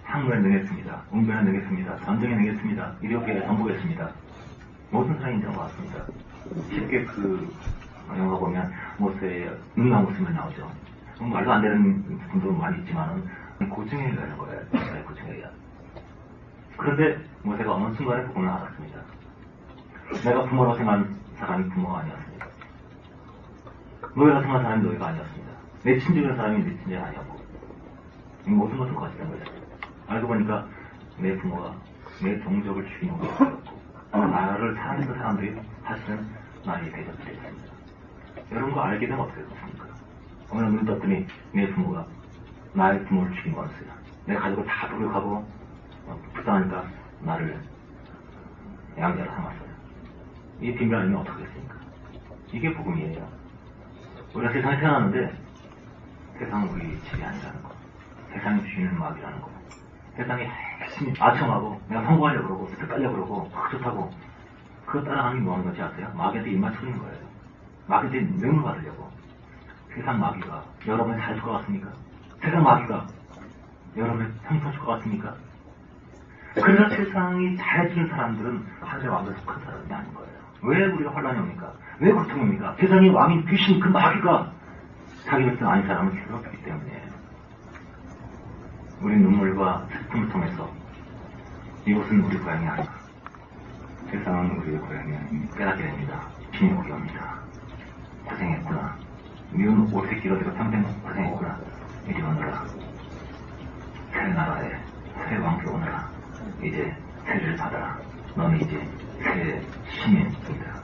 항문에 능했습니다. 웅변에 능했습니다. 전쟁에 능했습니다. 이력에 정복했습니다. 모든 사람이 인정을 받았습니다. 쉽게 그 영화 보면 모세의 눈나무 모습만 나오죠. 말도 안 되는 분도 많이 있지만은 고증에 의한 거예요. 고증에 의한. 그런데 모세가 어느 순간에 복음을 알았습니다. 내가 부모라고 생각한 사람이 부모가 아니었습니다. 노예라고 생각한 사람이 노예가 아니었습니다. 내 친족인 사람이 내 친족이 아니었고 이 모든 것은 거짓된 거죠. 알고 보니까 내 부모가 내 동족을 죽이는 것이었고 나를 사랑했던 사람들이 사실은 나의 대적들이었습니다. 이런 거 알게 되면 어떻게 됐습니까? 어느 날 눈 떴더니 내 부모가 나의 부모를 죽인 거였어요. 내 가족을 다 돌격하고 불쌍하니까 나를 양자로 삼았어요. 이 빈말 아니면 어떻겠습니까? 이게 복음이에요. 우리가 세상에 태어났는데 세상은 우리 집이 아니라는 거. 세상이 주인은 마귀라는 거. 세상에 열심히 아첨하고 내가 성공하려고 그러고 스펙 깔려고 그러고 좋다고 그거 따라가는 게 뭐하는 건지 아세요? 마귀한테 입맛 추리는 거예요. 마귀한테 명을 받으려고. 세상 마귀가 여러분을 잘 줄 것 같습니까? 세상 마귀가 여러분을 형통할 것 같습니까? 그래서 세상이 잘해주는 사람들은 하늘의 왕국에 속한 사람이 아닌 거예요. 왜 우리가 환란이 옵니까? 왜 고통이 옵니까? 세상의 왕인 귀신 그 마귀가 자기 백성 아닌 사람을 괴롭히기 때문에 우리 눈물과 슬픔을 통해서 이곳은 우리 고향이 아니다. 세상은 우리의 고향이 아닙니다. 깨닫게 됩니다. 신이 오게 옵니다. 고생했구나. 미운 오새끼가 되고 평생 고생했구나. 이리 오너라. 새 나라에 새 왕국에 오너라. 이제 세를 받아라. 너는 이제 새 시민입니다.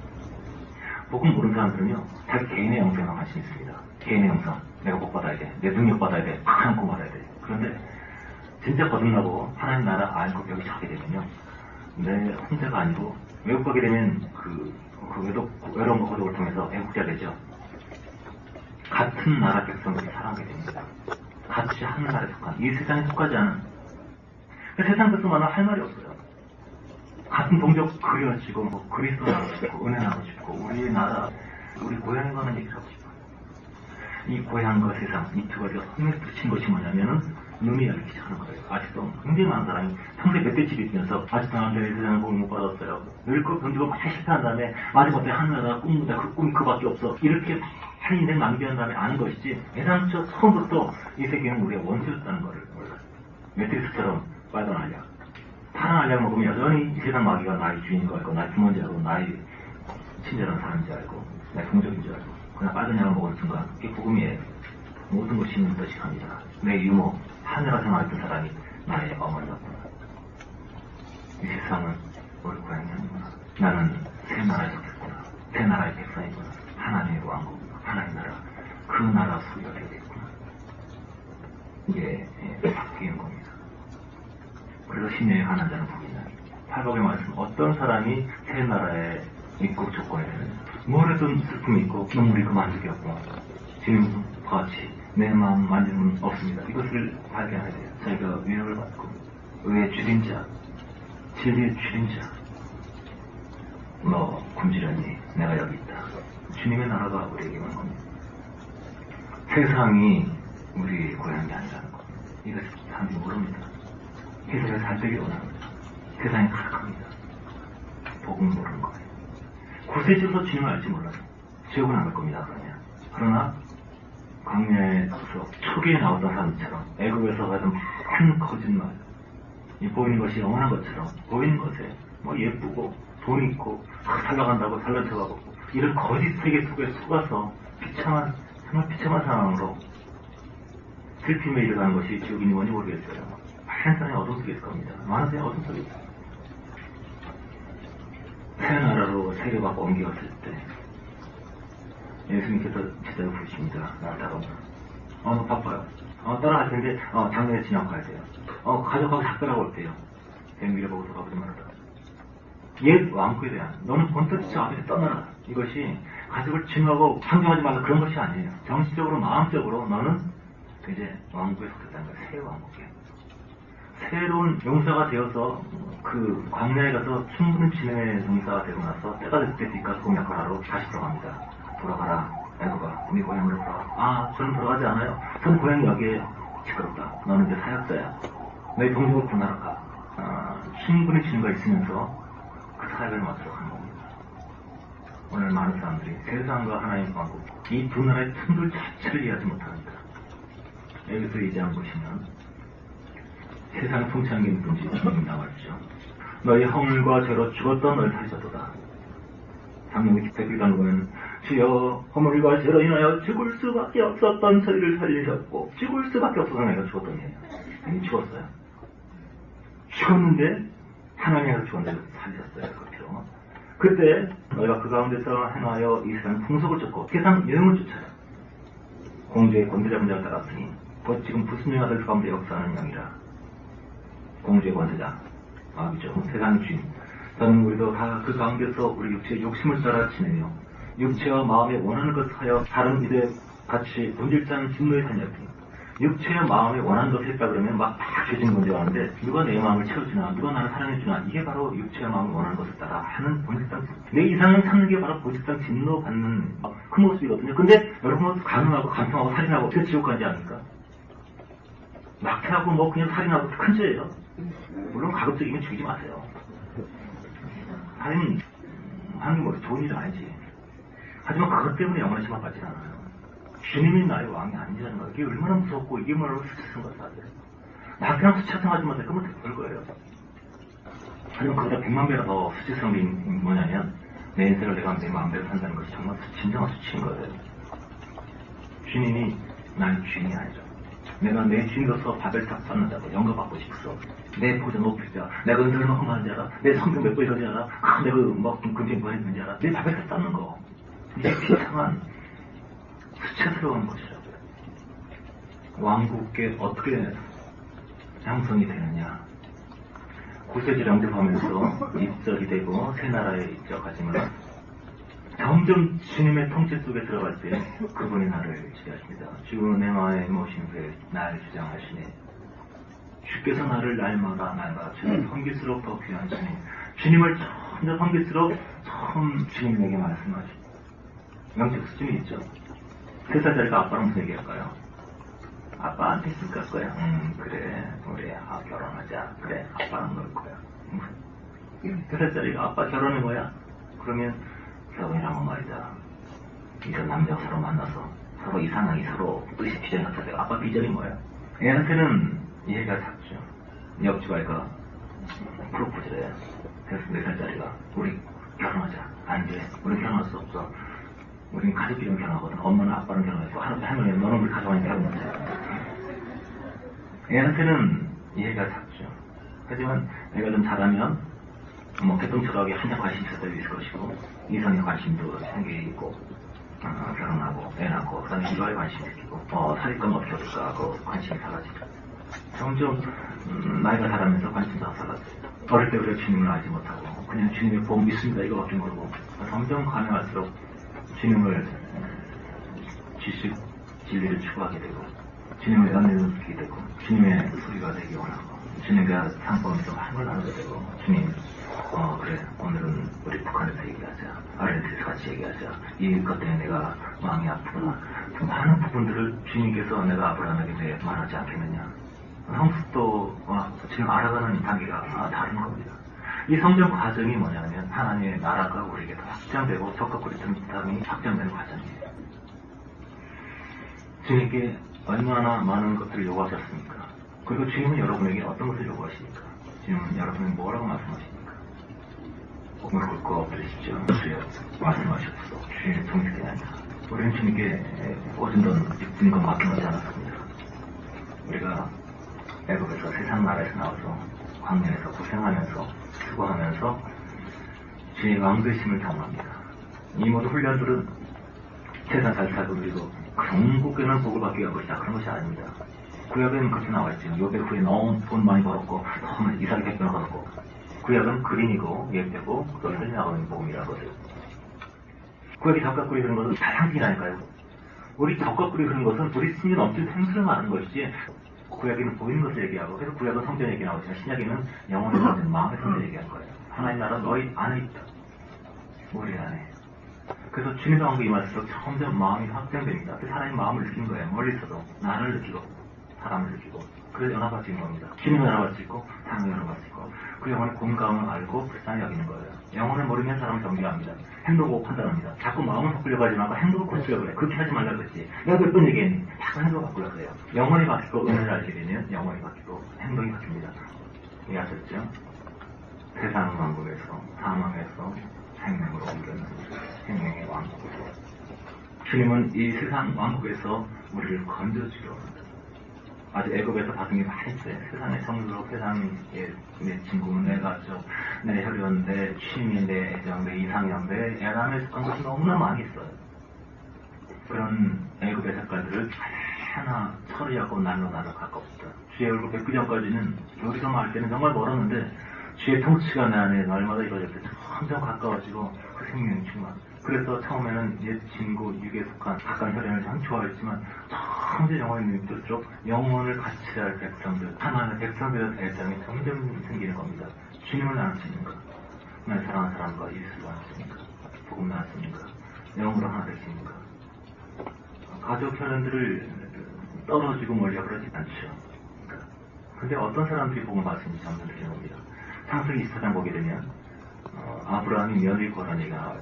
복음 모르는 사람들은요, 자기 개인의 영성에만 관심이 있습니다. 개인의 영성. 내가 복 받아야 돼. 내 능력 받아야 돼. 팍 안고 말아야 돼. 그런데 진짜 거듭나고 하나님 나라 알고 여기 가게 되면요, 내 혼자가 아니고 외국 가게 되면 외로운 고독을 통해서 애국자 되죠. 같은 나라 백성들이 살아가게 됩니다. 같이 한 나라에 속한, 이 세상에 속하지 않은, 세상 백성만은 할 말이 없어요. 같은 동족 그리워지고 그리스도 나고 싶고 은혜 나고 싶고 우리의 나라, 우리 고향에 관한 얘기를 하고 싶어요. 이 고향과 세상, 이 두 가지가 손에 붙인 것이 뭐냐면은 눈이 열리기 시작하는 거예요. 아직도 굉장히 많은 사람이 평소에 몇 대 집이 있면서 아직도 나한테 세상을 복을 못 받았어요. 늙고 병들고 많이 실패한 다음에 마지막에 하늘나라 꿈인데 그 꿈이 그밖에 없어. 이렇게 많은 인생 낭비한 다음에 아는 것이지, 애당초 처음부터 이 세계는 우리의 원수였다는 것을 몰라요. 매트리스처럼 빨간 알약, 파란 알약 먹으면 여전히 이 세상 마귀가 나의 주인인 거 알고 나의 부모인 줄 알고 나의 친절한 사람인 줄 알고 나의 동족인 줄 알고 그냥 빨간 약을 먹는 순간 그게 복음이에요. 모든 것이 있는 듯이 갑니다. 내 유모, 하늘에 생활했던 사람이 나의 어머니였구나. 이 세상은 우리 고향이 아니구나. 나는 새 나라에 속했구나. 새 나라의 백성이구나. 하나님의 왕국, 하나님의 나라, 그 나라 소유가 되겠구나. 이게 바뀌는 겁니다. 그래서 신령에 관한 자는 복이 있나니. 팔복의 말씀, 어떤 사람이 새 나라의 입국 조건에 뭘 해도 슬픔이 있고 눈물이 그만 적이 없고 지금과 같이 내 마음 만지는 없습니다. 이것을 발견해야 돼요. 저희가 위로를 받고 의의 주린자, 진리의 주린자, 너 굶주렸니? 내가 여기 있다. 주님의 나라가 우리에게 오는 겁니다. 세상이 우리 고향이 아니라는 것. 이것을 사람들이 모릅니다. 세상에 잘 되길 원합니다. 세상이 가득합니다. 복음 모르는 거예요. 구세주로서 주님을 알지 몰라요. 지옥은 안 갈 겁니다. 그러나 광야에서 초기에 나오던 사람처럼 애국에서 하던 많은 거짓말, 이 보이는 것이 영원한 것처럼 보이는 것에 뭐 예쁘고 돈 있고 살려간다고 살려쳐가고 이런 거짓 세계 속에 속아서 정말 비참한 상황으로 슬픔에 이르가는 것이 지옥인지 뭔지 모르겠어요. 많은 사람이 어둠 속에 있을 겁니다. 많은 사람이 어둠 속에 있어요. 새 나라로 세계가 옮겨갔을 때 예수님께서 제자를 부르십니다. 나 따라오라. 바빠요. 따라갈 텐데 장례에 지나가야 돼요. 가족하고 작별하고 올 때요. 밀어보고서 가보지 말아라. 옛 왕국에 대한 너는 본토 저 앞에서 떠나라. 이것이 가족을 증오하고 상정하지 말라 그런 것이 아니에요. 정신적으로 마음적으로 너는 이제 왕국에 속했다는 거예요. 새 왕국에. 새로운 용사가 되어서 그 광야에 가서 충분히 진의 용사가 되고 나서 때가 됐을 때 뒷가서 공략을 하러 다시 돌아갑니다. 돌아가라. 애고가 우리 고향으로 돌아가. 저는 돌아가지 않아요. 전 고향이 여기에 시끄럽다. 너는 이제 사역자야. 너희 동족을 분하러 가. 충분히 진가 있으면서 그 사역을 마치러 가는 겁니다. 오늘 많은 사람들이 세상과 하나님 왕국 이 두 나라의 틈돌 자체를 이해하지 못합니다. 여기서 얘기한 보시면 세상의 통치하는 게 누군지 주님 나와있죠. 너희 허물과 죄로 죽었던 너희 살리셨도다. 장로님 기탁을 가는 거는 주여 허물과 죄로 인하여 죽을 수밖에 없었던 저희를 살리셨고 죽을 수밖에 없어서 내가 죽었더니 이미 죽었어요. 죽었는데 하나님께서 죽었는데 살리셨어요. 그렇죠. 그때 너희가 그 가운데서 행하여 이 세상 풍속을 쫓고 세상 유행을 쫓아요. 공주의 권세 잡은 자를 따랐으니 곧 지금 불순종 아들 가운데 역사하는 영이라. 공주의 권세자 마귀죠. 세상의 주인. 저는 우리도 다 그 가운데서 우리 육체의 욕심을 따라 지내며 육체와 마음에 원하는 것을 하여 다른 이들 같이 본질상 진노에 다녔더니 육체와 마음에 원하는 것을 했다 그러면 막 죄진 건줄 아는데 누가 내 마음을 채워주나 누가 나를 사랑해주나 이게 바로 육체와 마음에 원하는 것을 따라 하는 본질상 내 이상을 찾는 게 바로 본질상 진노받는 그 모습이거든요. 근데 여러분은 가능하고 간통하고 살인하고 어떻게 지옥 가지 않을까? 낙태하고 뭐 그냥 살인하고 큰 죄예요. 물론 가급적이면 죽이지 마세요. 살인 하는 게 뭐 좋은 일은 아니지. 하지만 그것 때문에 영원히 심판받지 않아요. 주님이 나의 왕이 아니라는 거 이게 얼마나 무섭고 이게 뭐라고 수치스러운 것을 아세요. 나 그냥 수치하지 마세요. 그러면 될 거예요. 하지만 그보다 100만 배가 더 수치스러운 게 뭐냐면 내 인생을 내가 내 마음대로 산다는 것이 정말 진정한 수치인 거예요. 주님이 나의 주인이 아니죠. 내가 내 주인으로서 바벨탑 쌓는다고 영광받고 싶어. 내 보좌 높이자. 내가 은사를 만큼 하는 자라. 내 성경 몇 번 이러지 않아. 내가 막 근처에 뭐 했는 자라. 내 바벨탑 쌓는 거. 이게 비상한 수치스러운 것이라고요. 왕국에 어떻게 형성이 되느냐. 구세주를 영접하면서 입적이 되고 새 나라에 입적하지만 점점 주님의 통치 속에 들어갈 때 그분이 나를 지배하십니다. 주 내 마음에 모신 후에 나를 주장하시니 주께서 나를 날마다 섬길수록 더 귀한 주님. 주님을 점점 섬길수록 처음 주님에게 말씀하시고 영적 수준이 있죠. 3살짜리가 아빠랑 무슨 얘기할까요? 아빠한테 줄 거야. 그래 우리 결혼하자. 그래 아빠랑 놀 거야. 3살짜리가 아빠 결혼이 뭐야? 그러면 결혼이란 말이다. 이런 남자가 서로 만나서 서로 이상하게 서로 뜻이 비전이 같아요. 아빠 비전이 뭐야? 애한테는 이해가 작죠. 옆집 아이가 프로포즈를 해요. 그래서 4살짜리가 우리 결혼하자. 안 돼. 우리 결혼할 수 없어. 우린 가족끼리만 결혼하거든. 엄마는 아빠랑 결혼했고 할머니는 너는 우리 가족하니까 결혼 못해. 애한테는 이해가 작죠. 하지만 애가 좀 자라면 뭐 개똥철학에 한장 관심 있을 때도 있을 것이고 이성의 관심도 생기고 결혼하고 애 낳고 그 다음에 일화에 관심이 생기고 살인감 어떻게 할까 하고 관심이 사라지죠. 점점 나이가 자라면서 관심도 사라져요. 어릴 때 우리가 주님을 알지 못하고 그냥 주님의 복 믿습니다 이거밖에 모르고 점점 가능할수록 주님을 지식 진리를 추구하게 되고 주님의 연애를 느끼게 되고 주님의 소리가 되기 원하고 주님과 상권에서 한걸 나누게 되고 주님 그래 오늘은 우리 북한에서 얘기하자. 아르헨티나에서 같이 얘기하자. 이것 때문에 내가 마음이 아프구나. 많은 부분들을 주님께서 내가 아브라함에게 대해 말하지 않겠느냐. 성숙도와 지금 알아가는 단계가 다른 겁니다. 이 성장 과정이 뭐냐면 하나님의 나라가 우리에게 더 확장되고 적극 탐이 확장되는 과정이에요. 주님께 얼마나 많은 것들을 요구하셨습니까? 그리고 주님은 여러분에게 어떤 것을 요구하십니까? 주님은 여러분에게 뭐라고 말씀하십니까? 무릎 꿇고 엎드리십시오. 주여 말씀하셨소. 주님의 통치되지 않다. 우리는 주님께 꽂은 돈, 짚은 건 맡겨놓지 않았습니다. 우리가 애국에서 세상 나라에서 나와서 광야에서 고생하면서 수고하면서 주의 왕되심을 경험합니다. 이 모든 훈련들은 세상 잘 살고 그리고 궁극에는 복을 받기 위한 것이다. 그런 것이 아닙니다. 구약에는 그렇게 나와있죠. 요배 후에 너무 돈 많이 벌었고 너무 이삭이 100배나 벌었고 구약은 그림이고 예배고 또 사진 나오는 복음이라는 것을 구약이 덕각구리 그런 것은 다상식이라니까요. 우리 덕각구리 그런 것은 우리 심리 넘칠 생수를 말하는 것이지 구약에는 보이는 것을 얘기하고 그래서 구약은 성전 얘기 나오지만 신약에는 영혼의 성전, 마음의 성전 얘기하는 거예요. 하나님 나라 너희 안에 있다. 우리 안에. 그래서 주님의 왕국이 임할수록 점점 마음이 확장됩니다. 하나님 마음을 느낀 거예요. 멀리서도 나를 느끼고 사람을 느끼고 그래서 연합할 수 있는 겁니다. 주님을 연합할 수 있고 사람을 연합할 수 있고 그 영혼의 공감을 알고 불쌍히 여기는 거예요. 영혼을 모르면 사람을 정죄합니다. 행동을 판단합니다. 자꾸 마음을 바꾸려고 하지 말고 행동을 고치려고 그래. 그렇게 하지 말라고 그랬지. 내가 몇 번 얘기했니? 자꾸 행동을 바꾸려고 그래요. 영혼이 바뀌고 은혜를 알게 되면 영혼이 바뀌고 행동이 바뀝니다. 이해하셨죠? 세상 왕국에서 사망에서 생명으로 옮겨는 생명의 왕국. 주님은 이 세상 왕국에서 우리를 건져주려 합니다. 아주 애굽에서 받은 게 많이 있어요. 세상의 정으로 세상의 내 친구, 내 가족, 내 혈연, 내 취미, 내 애정, 내 이상형, 내 애람에 속한 것이 너무나 많이 있어요. 그런 애굽의 색깔들을 하나 처리하고 날로 가까웠다. 주의 얼굴 뵙기 전까지는 여기서 말 때는 정말 멀었는데 주의 통치가 내 안에 날마다 이루어질 때 점점 가까워지고 그 생명이 충만. 그래서 처음에는 옛 친구 육에 속한 가까운 혈연을 참 좋아했지만 점점 영원히 늙을수록 영혼을 같이 할 백성들, 하나님의 백성들의 대장이 점점 생기는 겁니다. 주님을 나눴습니까? 날 사랑하는 사람과 예수를 나눴습니까? 복음 나눴습니까? 영으로 하나 되십니까? 가족 혈연들을 떨어지고 멀리가 그러지 않죠. 근데 어떤 사람들이 복음 받았는지 점점 느끼는 겁니다. 창세기 24장 보게 되면 아브라함이 며느리 구하라는 얘기가 나와요.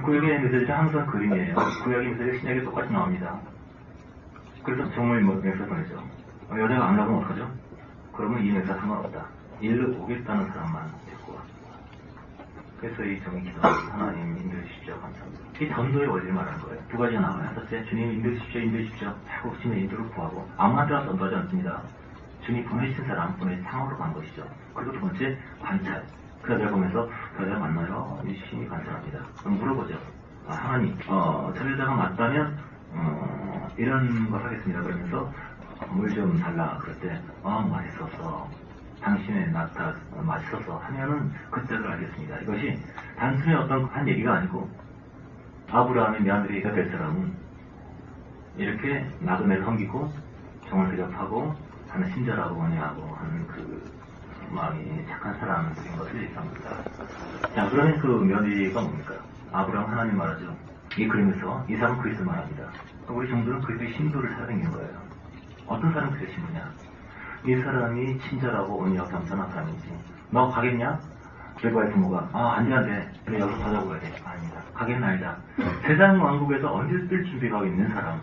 구약의 메시지는 항상 그림이에요. 구약의 메시지가 신약에 똑같이 나옵니다. 그래서 종을 맹세 보내죠. 여자가 안 나가면 어떡하죠? 그러면 이 맹세 상관없다. 일로 오겠다는 사람만 데리고 와. 그래서 이 종이 기도합니다. 하나님 인도해 주십시오. 감사합니다. 이 전도의 원리를 말하는 거예요. 두 가지가 나와요. 첫째, 주님 인도해 주십시오. 하고 주님의 인도를 구하고 아무한테나 전도하지 않습니다. 주님 보내신 사람, 보내신 상황으로 간 것이죠. 그리고 두 번째, 관찰. 그 여자를 보면서 그 여자를 만나요. 유심히 관찰합니다. 그럼 물어보죠. 하나님, 저 여자가 맞다면 이런 걸 하겠습니다. 그러면서 물 좀 달라. 그럴 때 맛있었어. 당신의 나타 맛있었어 하면은 그때를 알겠습니다. 이것이 단순히 어떤 한 얘기가 아니고 아브라함의 며느리가 될 사람은 이렇게 나그네를 섬기고 정을 대접하고 하는 친절하고 원해하고 하는 그 마음이 착한 사람인 것을 얘기합니다. 자, 그러면 그 며느리가 뭡니까? 아브라함 하나님 말하죠. 이 그림에서 이 사람은 그리스도를 말합니다. 우리 정도는 그리스도의 신도를 찾아다니는 거예요. 어떤 사람이 그리스도의 신도냐? 이 사람이 친절하고 온유하고 겸손한 사람이지. 너 가겠냐? 레바의 부모가 안 돼. 그래 여기서 더 자고 가야 돼. 아닙니다. 가겠나 아니다. 세상 왕국에서 언제 뜰 준비가 있는 사람.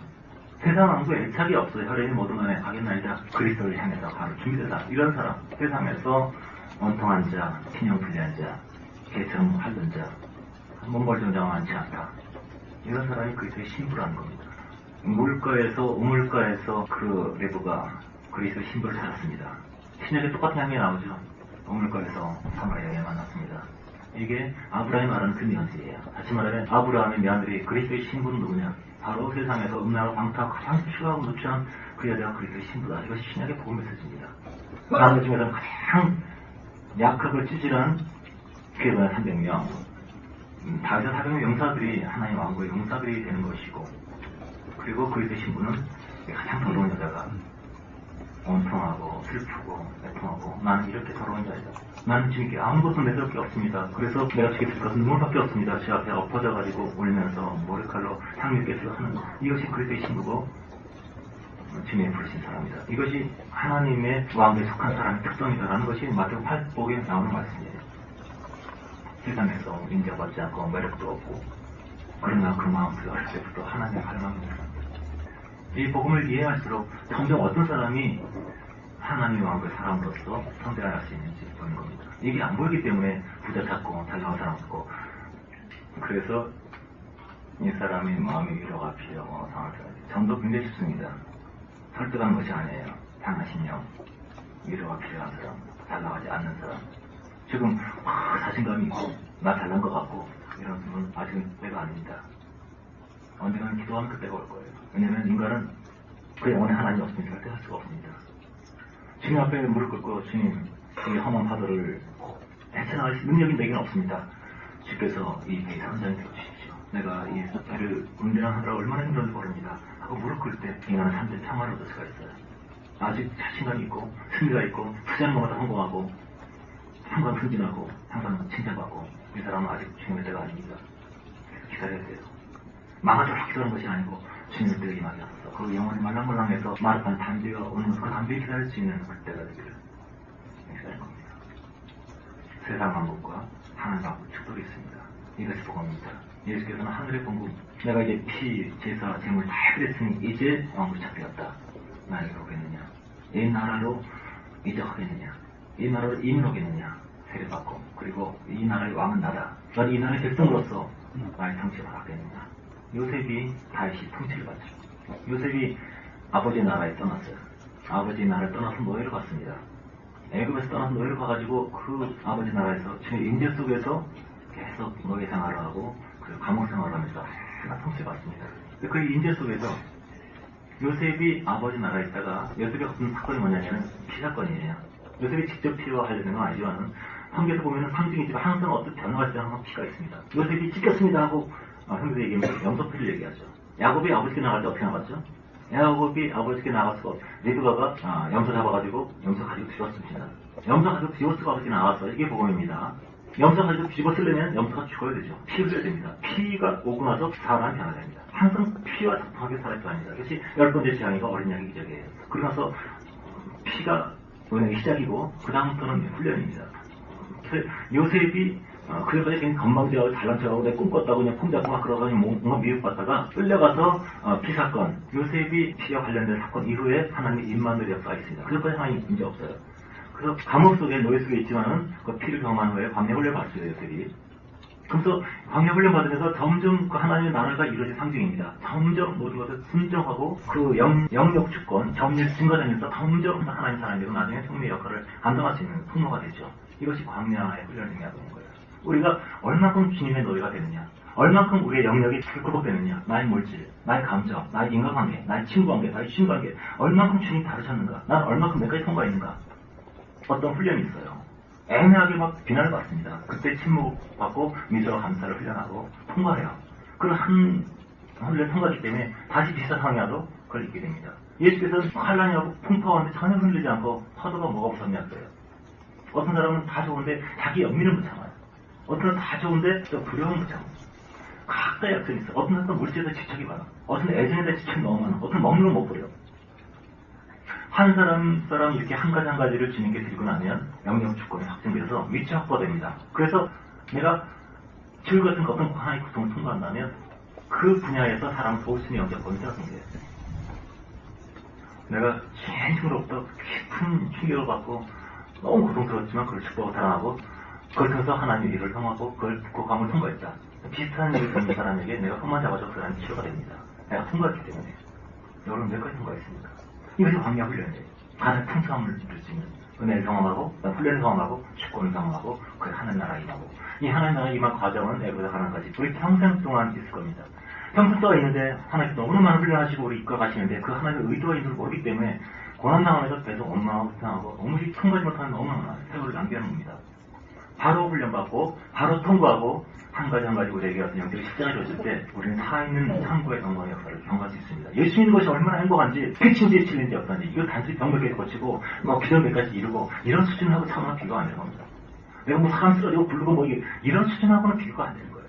세상 왕국에 애착이 없어요. 혈연이 모든 간에 가겠나 아니다. 그리스도를 향해서 바로 준비되다. 이런 사람. 세상에서 원통한 자, 신용 불리한 자, 개처럼 핥는 자, 몽골 정장 많지 않다. 이런 사람이 그리스도의 신부라는 겁니다. 물가에서 우물가에서 그 레브가 그리스도의 신부를 찾았습니다. 신약에 똑같은 향이 나오죠. 우물가에서 사마리아 여인을 만났습니다. 이게 아브라함이 말하는 그 뉘앙스예요. 다시 말하면 아브라함의 며느리 그리스도의 신부는 누구냐? 바로 세상에서 음란하고 방탕하고 가장 추하고 누추한 그 여자가 그리스도의 신부다. 이것이 신약의 복음 메시지입니다. 나머지 중에서는 가장 약하고 찌질한 그의 300명 다윗의 400명 용사들이 하나님 왕국의 용사들이 되는 것이고, 그리고 그리스도의 신부는 가장 더러운 여자가 온통하고 슬프고 애통하고 나는 이렇게 더러운 자이다. 나는 지금 아무것도 내줄 게 없습니다. 그래서 내가 주게 될 것은 눈물밖에 없습니다. 제 앞에 엎어져가지고 울면서 머리칼로 향유께서 하는 이것이 그리스도의 신부고 주님의 부르신 사람이다. 이것이 하나님의 왕국에 속한 사람의 특성이다라는 것이 마태복음 8복에 나오는 말씀이에요. 세상에서 인정받지 않고 매력도 없고 그러나 그 마음속에 어렸을 때부터 하나님의 갈망이 있습니다. 이 복음을 이해할수록 점점 어떤 사람이 하나님의 왕국의 사람으로서 성장할 수 있는지 보는 겁니다. 이게 안 보이기 때문에 부자 찾고 잘 나온 사람 없고, 그래서 이 사람의 마음의 위로가 필요하고 상황을 전도 굉장히 쉽습니다. 설득하는 것이 아니에요. 당하신 영, 위로가 필요한 사람, 잘 나가지 않는 사람, 지금 자신감이 있고 나 잘난 것 같고 이런 분은 아직은 때가 아닙니다. 언젠가는 기도하면 그때가 올 거예요. 왜냐하면 인간은 그 영혼에 하나님이 없으면 절대 할 수가 없습니다. 주님 앞에 무릎 꿇고 주님, 이 험한 파도를 헤쳐나갈 능력이 내게는 없습니다. 주께서 이 배의 선장이 되어주십시오. 내가 이 배를 운전하느라 얼마나 힘든지 모릅니다. 하고 무릎 꿇을 때 인간은 삶의 평화를 얻을 수가 있어요. 아직 자신감이 있고 승리가 있고 투자하는 것마다 성공하고 항상 승진하고 항상 칭찬받고, 이 사람은 아직 주님의 때가 아닙니다. 기다려야 돼요. 망하도록 기도하는 것이 아니고 주님의 때가 임하게 하소서. 그 영혼이 말랑말랑해서 마르판 담비가 오는 그 담비에 기다릴 수 있는 그때가 되기를 기다리는 겁니다. 세상 왕국과 하나님 왕국 축복이 있습니다. 이것이 복음입니다. 예수께서는 하늘의 공국, 내가 이제 피, 제사, 재물 다 해드렸으니 이제 왕국이 잡혔다. 나에게 오겠느냐? 이 나라로 이적하겠느냐? 이 나라로 이민오겠느냐? 세례받고, 그리고 이 나라의 왕은 나다. 나도 이 나라의 백성으로서 나의 통치를 받겠느냐? 요셉이 다윗이 통치를 받죠. 요셉이 아버지 나라에 떠났어요. 아버지 나라를 떠나서 노예를 갔습니다. 애굽에서 떠나서 노예를 가가지고 그 아버지 나라에서 주의 임재 속에서 계속 노예 생활을 하고 그 감옥 생활을 하면서 하나 통치받습니다. 그 인재 속에서 요셉이 아버지 나라에 있다가 요셉이 없는 사건이 뭐냐면 피사건이에요. 요셉이 직접 피와 관련된 건 아니지만 성경에서 보면 상징이지만 항상 어떤 변화가 있을 때 항상 피가 있습니다. 요셉이 찢겼습니다 하고 형제들 얘기하면서 염소피를 얘기하죠. 야곱이 아버지께 나갈 때 어떻게 나갔죠? 야곱이 아버지께 나갈 수가 없죠. 리브가가 염소 잡아가지고 염소 가지고 뒤집었습니다. 염소 가지고 뒤집어쓰고 아버지께 나갔어요. 이게 복음입니다. 염소 가지고 뒤집어 쓰려면 염소가 죽어야 되죠. 피 흘려야 됩니다. 피가 오고 나서 사람이 변화됩니다. 항상 피와 접하게 살아야 합니다. 그것이 10번째 재앙이가 어린 양의 기적이에요. 그러고 나서 피가 은행의 시작이고 그 다음부터는 훈련입니다. 그래서 요셉이 그래가지고 그냥 건방지하고 잘난 척하고 내가 꿈꿨다고 그냥 폼잡고 막 그러더니 뭔가 미혹받다가 끌려가서 피사건, 요셉이 피와 관련된 사건 이후에 하나님의 임마누엘 역사가 있습니다. 그것까지 하나님 이제 없어요. 그래서 감옥 속에 노예 속에 있지만은 그 피를 경험한 후에 광야 훈련 받았어요. 요셉이. 그래서 광야 훈련 받으면서 점점 그 하나님의 나라가 이루어진 상징입니다. 점점 모든 것을 순종하고 그 영역 주권, 정리를 증가하면서 점점 하나님 사람이 되고 나중에 성리의 역할을 감당할 수 있는 통로가 되죠. 이것이 광야의 훈련을 의미하는 거예요. 우리가 얼마큼 주님의 노예가 되느냐, 얼마큼 우리의 영역이 굴곡되느냐, 나의 물질, 나의 감정, 나의 인간관계, 나의 친구관계, 나의 친관계, 얼마큼 주님이 다루셨는가, 난 얼마큼 내까지 통과했는가, 어떤 훈련이 있어요. 애매하게 막 비난을 받습니다. 그때 침묵받고 미소와 감사를 훈련하고 통과해요. 그런 한 훈련 통과하기 때문에 다시 비슷한 상황이 와도 그걸 잊게 됩니다. 예수께서는 환란이 하고 풍파하는데 전혀 흔들리지 않고 파도가 뭐가 무섭냐고요. 어떤 사람은 다 좋은데 자기 연민을 못 참아요. 어떤 사람은 다 좋은데 또 두려움을 못 참아요. 각자의 약점이 있어요. 어떤 사람은 물질에 대해 집착이 많아. 어떤 애정에 대해 집착이 너무 많아. 어떤 먹는 걸 못 버려. 한 사람 이렇게 한 가지를 주님께 드리고 나면 영역 주권이 확정돼서 위치 확보됩니다. 그래서 내가 줄 같은 어떤 하나의 고통을 통과한다면 그 분야에서 사람을 도울 수 있는 영적 권세가 생겨요. 내가 진심으로부터 깊은 충격을 받고 너무 고통스러웠지만 그걸 축복하고 살아나고 그걸 통해서 하나님의 일을 통하고 그 감을 통과했다. 비슷한 일을 겪는 사람에게 내가 손만 잡아줘 그라는 치료가 됩니다. 내가 통과했기 때문에. 여러분 몇 가지 통과했습니까? 이것이 광야 훈련이에요. 하나의 풍성함을 느낄 수 있는 은혜를 경험하고 훈련을 경험하고 축복을 경험하고 그 하나님 나라에 임하고 이 하나님 나라에 임한 과정은 에베소 하나까지 우리 평생 동안 있을 겁니다. 평생 동안 있는데 하나님께서 너무나 많은 훈련하시고 우리 이끌어 가시는데 그 하나님의 의도와 인도를 모르기 때문에 고난당하면서 계속 원망하고 불평하고 너무 통과하지 못하는 너무나 세월을 낭비하는 겁니다. 바로 훈련받고 바로 통과하고 한 가지 우리에게 어떤 영적인 십자가를 줬을 때 우리는 살아있는 창고의 영광의 역사를 경험할 수 있습니다. 예수 믿는 것이 얼마나 행복한지 끝인지 칠린지 어떤지 이거 단순히 병 몇 개 고치고 기도 몇 가지 이루고 이런 수준하고 차마 비교가 안 되는 겁니다. 내가 사람 쓰러지고 부르고 이런 수준하고는 비교가 안 되는 거예요.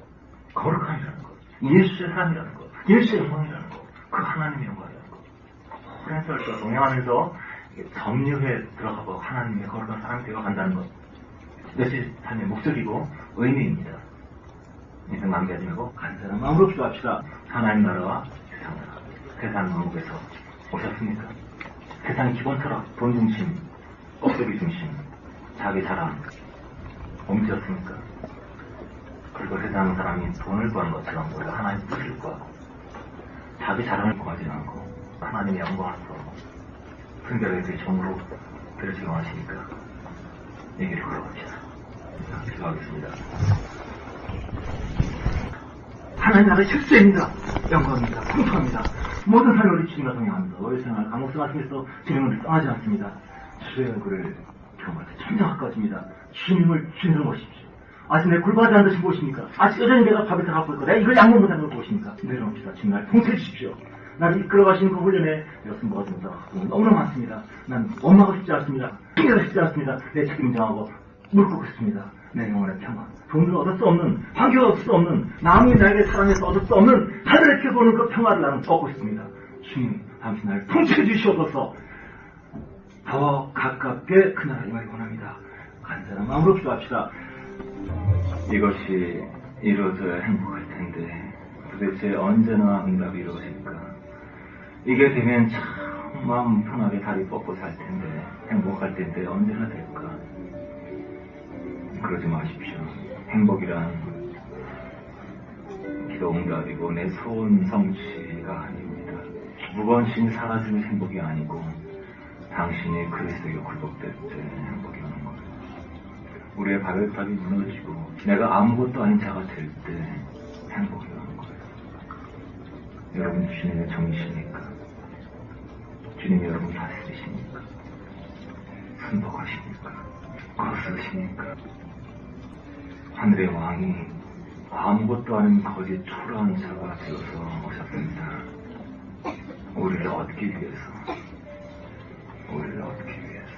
거룩함이라는 거, 예수의 사랑이라는 거, 예수의 영광이라는 거, 그 하나님의 영광이라는 거. 오랜 세월과 동행하면서 점유에 들어가고 하나님의 거룩한 사람이 되어간다는 것. 이것이 삶의 목적이고 의미입니다. 인생 낭비하지 말고 간절한 마음으로 기도합시다. 하나님 나라와 세상 나라. 세상 왕국에서 오셨습니까? 세상의 기본 철학, 돈 중심, 껍데기 중심, 자기 자랑, 옮기셨습니까? 그리고 세상 사람이 돈을 구하는 것처럼 우리가 하나님의 뜻을 구하고 자기 자랑을 구하지 않고 하나님의 영광으로 순결하게 그 종으로 되어지기 원하시니까 얘기를 걸어봅시다. 기도하겠습니다. 하나님 나라의 실세입니다. 영광입니다. 풍성합니다. 모든 삶을 우리 주님과 동행합니다. 너의 생활 감옥수 같은데서 주님을 떠나지 않습니다. 주의 얼굴을 경험할 때 천장 가까워집니다. 주님을 주님으로 모십시오. 아직 내 굴바지 않은 듯이 보십니까? 아직 여전히 내가 밥을 다 갖고 있고 내가 이걸 양보 못하는 걸 보십니까? 내려옵시다. 주님 나를 통치해 주십시오. 나를 이끌어가시는 그 훈련에 이것은 뭐가 된다. 너무나 많습니다. 난 원망하고 싶지 않습니다. 핑계하고 싶지 않습니다. 내 책임 정하고 물 끓고 싶습니다. 내 영혼의 평화. 돈으로 얻을 수 없는, 환경으로 얻을 수 없는, 남이 나에게 사랑해서 얻을 수 없는 하늘의 켜서 오는 그 평화를 나는 얻고 싶습니다. 주님, 당신 나를 통치해 주시옵소서. 더 가깝게 그 나라에 임하기 원합니다. 간절한 마음으로 기도합시다. 이것이 이루어져야 행복할 텐데 도대체 언제나 응답이 이루어질까? 이게 되면 참 마음 편하게 다리 뻗고 살 텐데 행복할 텐데 언제나 될까? 그러지 마십시오. 행복이란 기도 응답이고 내 소원 성취가 아닙니다. 무관심이 사라지는 행복이 아니고 당신이 그리스도에게 굴복될 때 행복이 오는 거예요. 우리의 바벨탑이 무너지고 내가 아무것도 아닌 자가 될 때 행복이 오는 거예요. 여러분 주님의 정이십니까? 주님이 여러분 다스리십니까? 순복하십니까? 거스르십니까? 하늘의 왕이 아무것도 아닌 거짓 초라한 자가 되어서 오셨습니다. 우리를 얻기 위해서, 우리를 얻기 위해서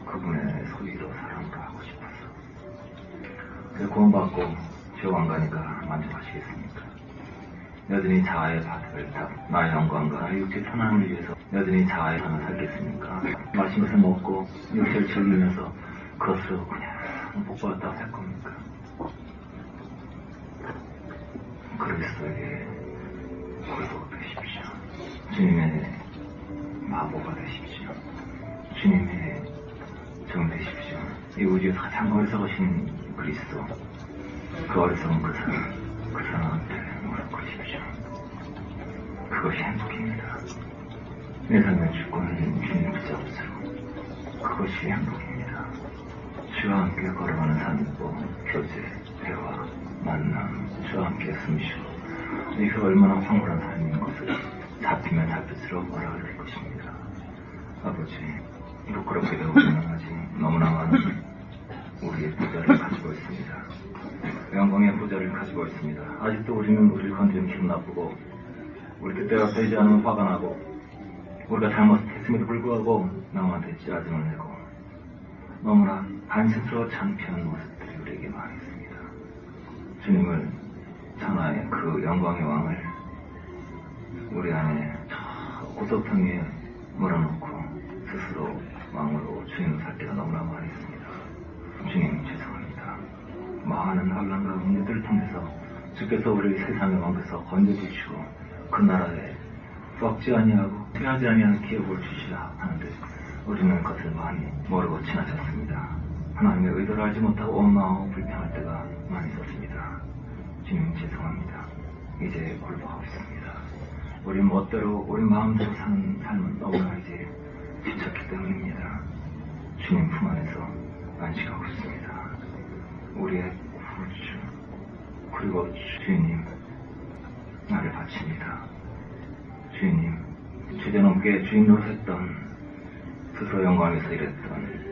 그분의 소유로 사랑을 하고 싶어서. 그래서 구원받고 저 왕가니까 만족하시겠습니까? 여전히 자아의 밭을 타 나의 영광과 나의 육체의 편안을 위해서 여전히 자아의 삶을 살겠습니까? 맛있는 것을 먹고 육체를 즐기면서 그것으로 그냥 복받았다고 할 겁니까? 그리스도에게 굴복을 되십시오. 주님의 마보가 되십시오. 주님의 정 되십시오. 이 우주에서 가장 어리석으신 그리스도, 그 어리석은 그 사람한테 무릎 꿇으십시오. 그것이 행복입니다. 내 삶의 주권은 주님 붙잡으시고 그것이 행복입니다. 주와 함께 걸어가는 산보, 교제, 대화, 만남, 주와 함께 숨쉬고 이게 얼마나 황홀한 삶인 것을 잡히면 잡힐수록 알아야 될 것입니다. 아버지, 부끄럽게도 우리는 아직 너무나 많은 우리의 부자를 가지고 있습니다. 영광의 부자를 가지고 있습니다. 아직도 우리는 우리를 건드리면 기분 나쁘고 우리 뜻대로 되지 않으면 화가 나고 우리가 잘못했음에도 불구하고 남한테 짜증을 내고 너무나 안심스러워 창피한 모습들이 우리에게 많이 있습니다. 주님을 천하의 그 영광의 왕을 우리 안에 저 구석텅 위에 몰아놓고 스스로 왕으로 주님을 살 때가 너무나 많이 있습니다. 주님 죄송합니다. 많은 환난과 문제들을 통해서 주께서 우리를 세상의 왕에서 건져주시고 그 나라에 썩지 아니하고 퇴하지 아니하는 기업을 주시라 하는데 우리는 그것을 많이 모르고 지나쳤습니다. 하나님의 의도를 알지 못하고 원망하고 불평할 때가 많이 있었습니다. 주님 죄송합니다. 이제 굴복하고 있습니다. 우리 멋대로 우리 마음대로 사는 삶은 너무나 이제 지쳤기 때문입니다. 주님 품 안에서 안식하고 있습니다. 우리의 구주 그리고 주님 나를 바칩니다. 주님 주제넘게 주인 노릇했던 스스로 영광에서 일했던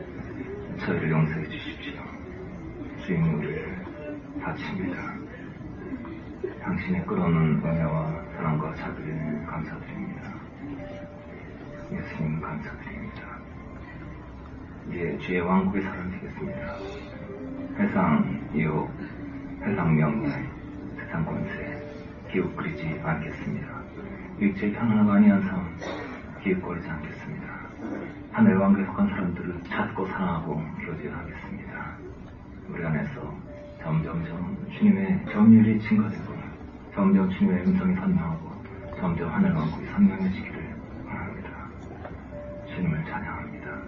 저희를 용서해 주십시오. 주님 우리를 바칩니다. 당신의 끌어오는 은혜와 사랑과 자비에 감사드립니다. 예수님 감사드립니다. 이제 주의 왕국의 사람 되겠습니다. 세상 유혹, 세상 명예, 세상 권세 기웃거리지 않겠습니다. 육체의 편안하고 아니한 삶 기웃거리지 않겠습니다. 하늘 왕국에 속한 사람들을 찾고 사랑하고 교제하겠습니다. 우리 안에서 점점점 주님의 정율이 증가되고 점점 주님의 음성이 선명하고 점점 하늘 왕국이 선명해지기를 바랍니다. 주님을 찬양합니다.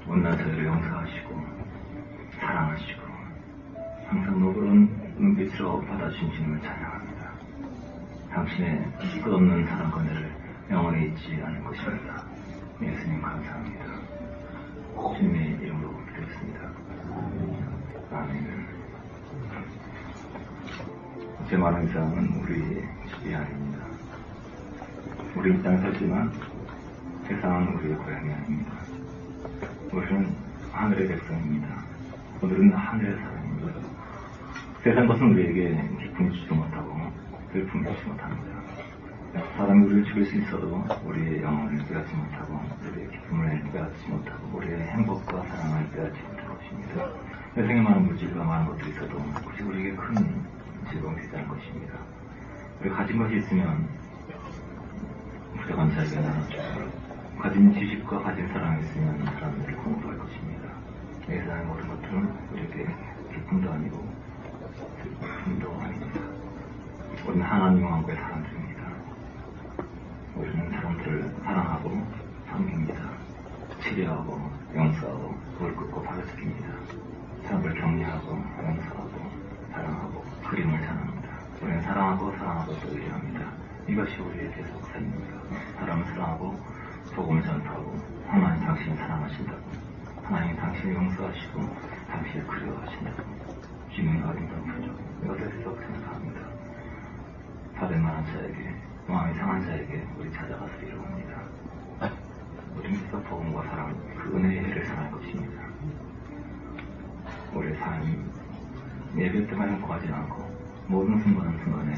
온난 저희를 용서하시고 사랑하시고 항상 노그러운 눈빛으로 받아주신 주님을 찬양합니다. 당신의 끝없는 사랑과 은혜를 영원히 잊지 않을 것입니다. 예수님 감사합니다. 주님의 이름으로 기도했습니다. 아멘. 제 말한 이상은 우리 집이 아닙니다. 우리 이 땅에 살지만 세상은 우리의 고향이 아닙니다. 우리는 하늘의 백성입니다. 오늘은 하늘의 사람입니다. 세상 것은 우리에게 기쁨을 주지 못하고 슬픔을 주지 못합니다. 사람이 우리를 죽일 수 있어도 우리의 영혼을 빼앗지 못하고 우리의 기쁨을 빼앗지 못하고 우리의 행복과 사랑을 빼앗지 못할 것입니다. 세상에 많은 물질과 많은 것들이 있어도 그것이 우리에게 큰 즐거움이 되지 않을 것입니다. 우리가 가진 것이 있으면 부족한 자에게 나눠주고 가진 지식과 가진 사랑이 있으면 사람들을 공부할 것입니다. 이 세상의 모든 것들은 우리에게 기쁨도 아니고 슬픔도 아닙니다. 우리는 하나님 왕국의 사람들입니다. 우리는 사람들을 사랑하고 섬깁니다. 치료하고 용서하고 돌 긋고 바로잡힙니다. 사람을 격려하고 용서하고 사랑하고 그림을 사랑합니다. 우리는 사랑하고 또 의뢰합니다. 이것이 우리의 계속 삶입니다. 사람을 사랑하고 복음을 전파하고 하나님 당신을 사랑하신다고 하나님 당신을 용서하시고 당신을 그리워하신다고 주님의 아름다운 표적 이것을 썩 생각합니다. 400만 원자에게, 마음이 상한 자에게 우리 찾아가서 이루옵니다. 우리께서 복음과 사랑, 그 은혜의 해를 상할 것입니다. 우리의 삶이 예배 때만 행복하지 않고 모든 순간순간에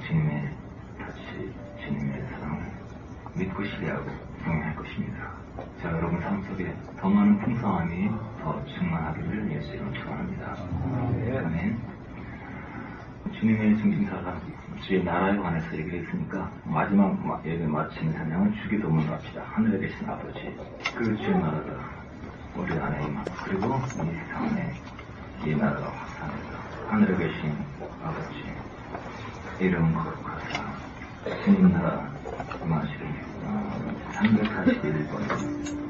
주님의 다시 주님의 사랑을 믿고 신뢰하고 경외할 것입니다. 자, 여러분 삶 속에 더 많은 풍성함이 더 충만하기를 예수 이름으로 축원합니다. 아멘. 주님의 중심사가 주의 나라에 관해서 얘기했으니까 마지막 예배 마치는 찬양은 주기도문을 합시다. 하늘에 계신 아버지, 그 주의 나라가 우리 안에 임하고 그리고 이 세상에 이 나라가 확산해서 하늘에 계신 아버지 이름 거룩하사 주님 나라 임하시길 341번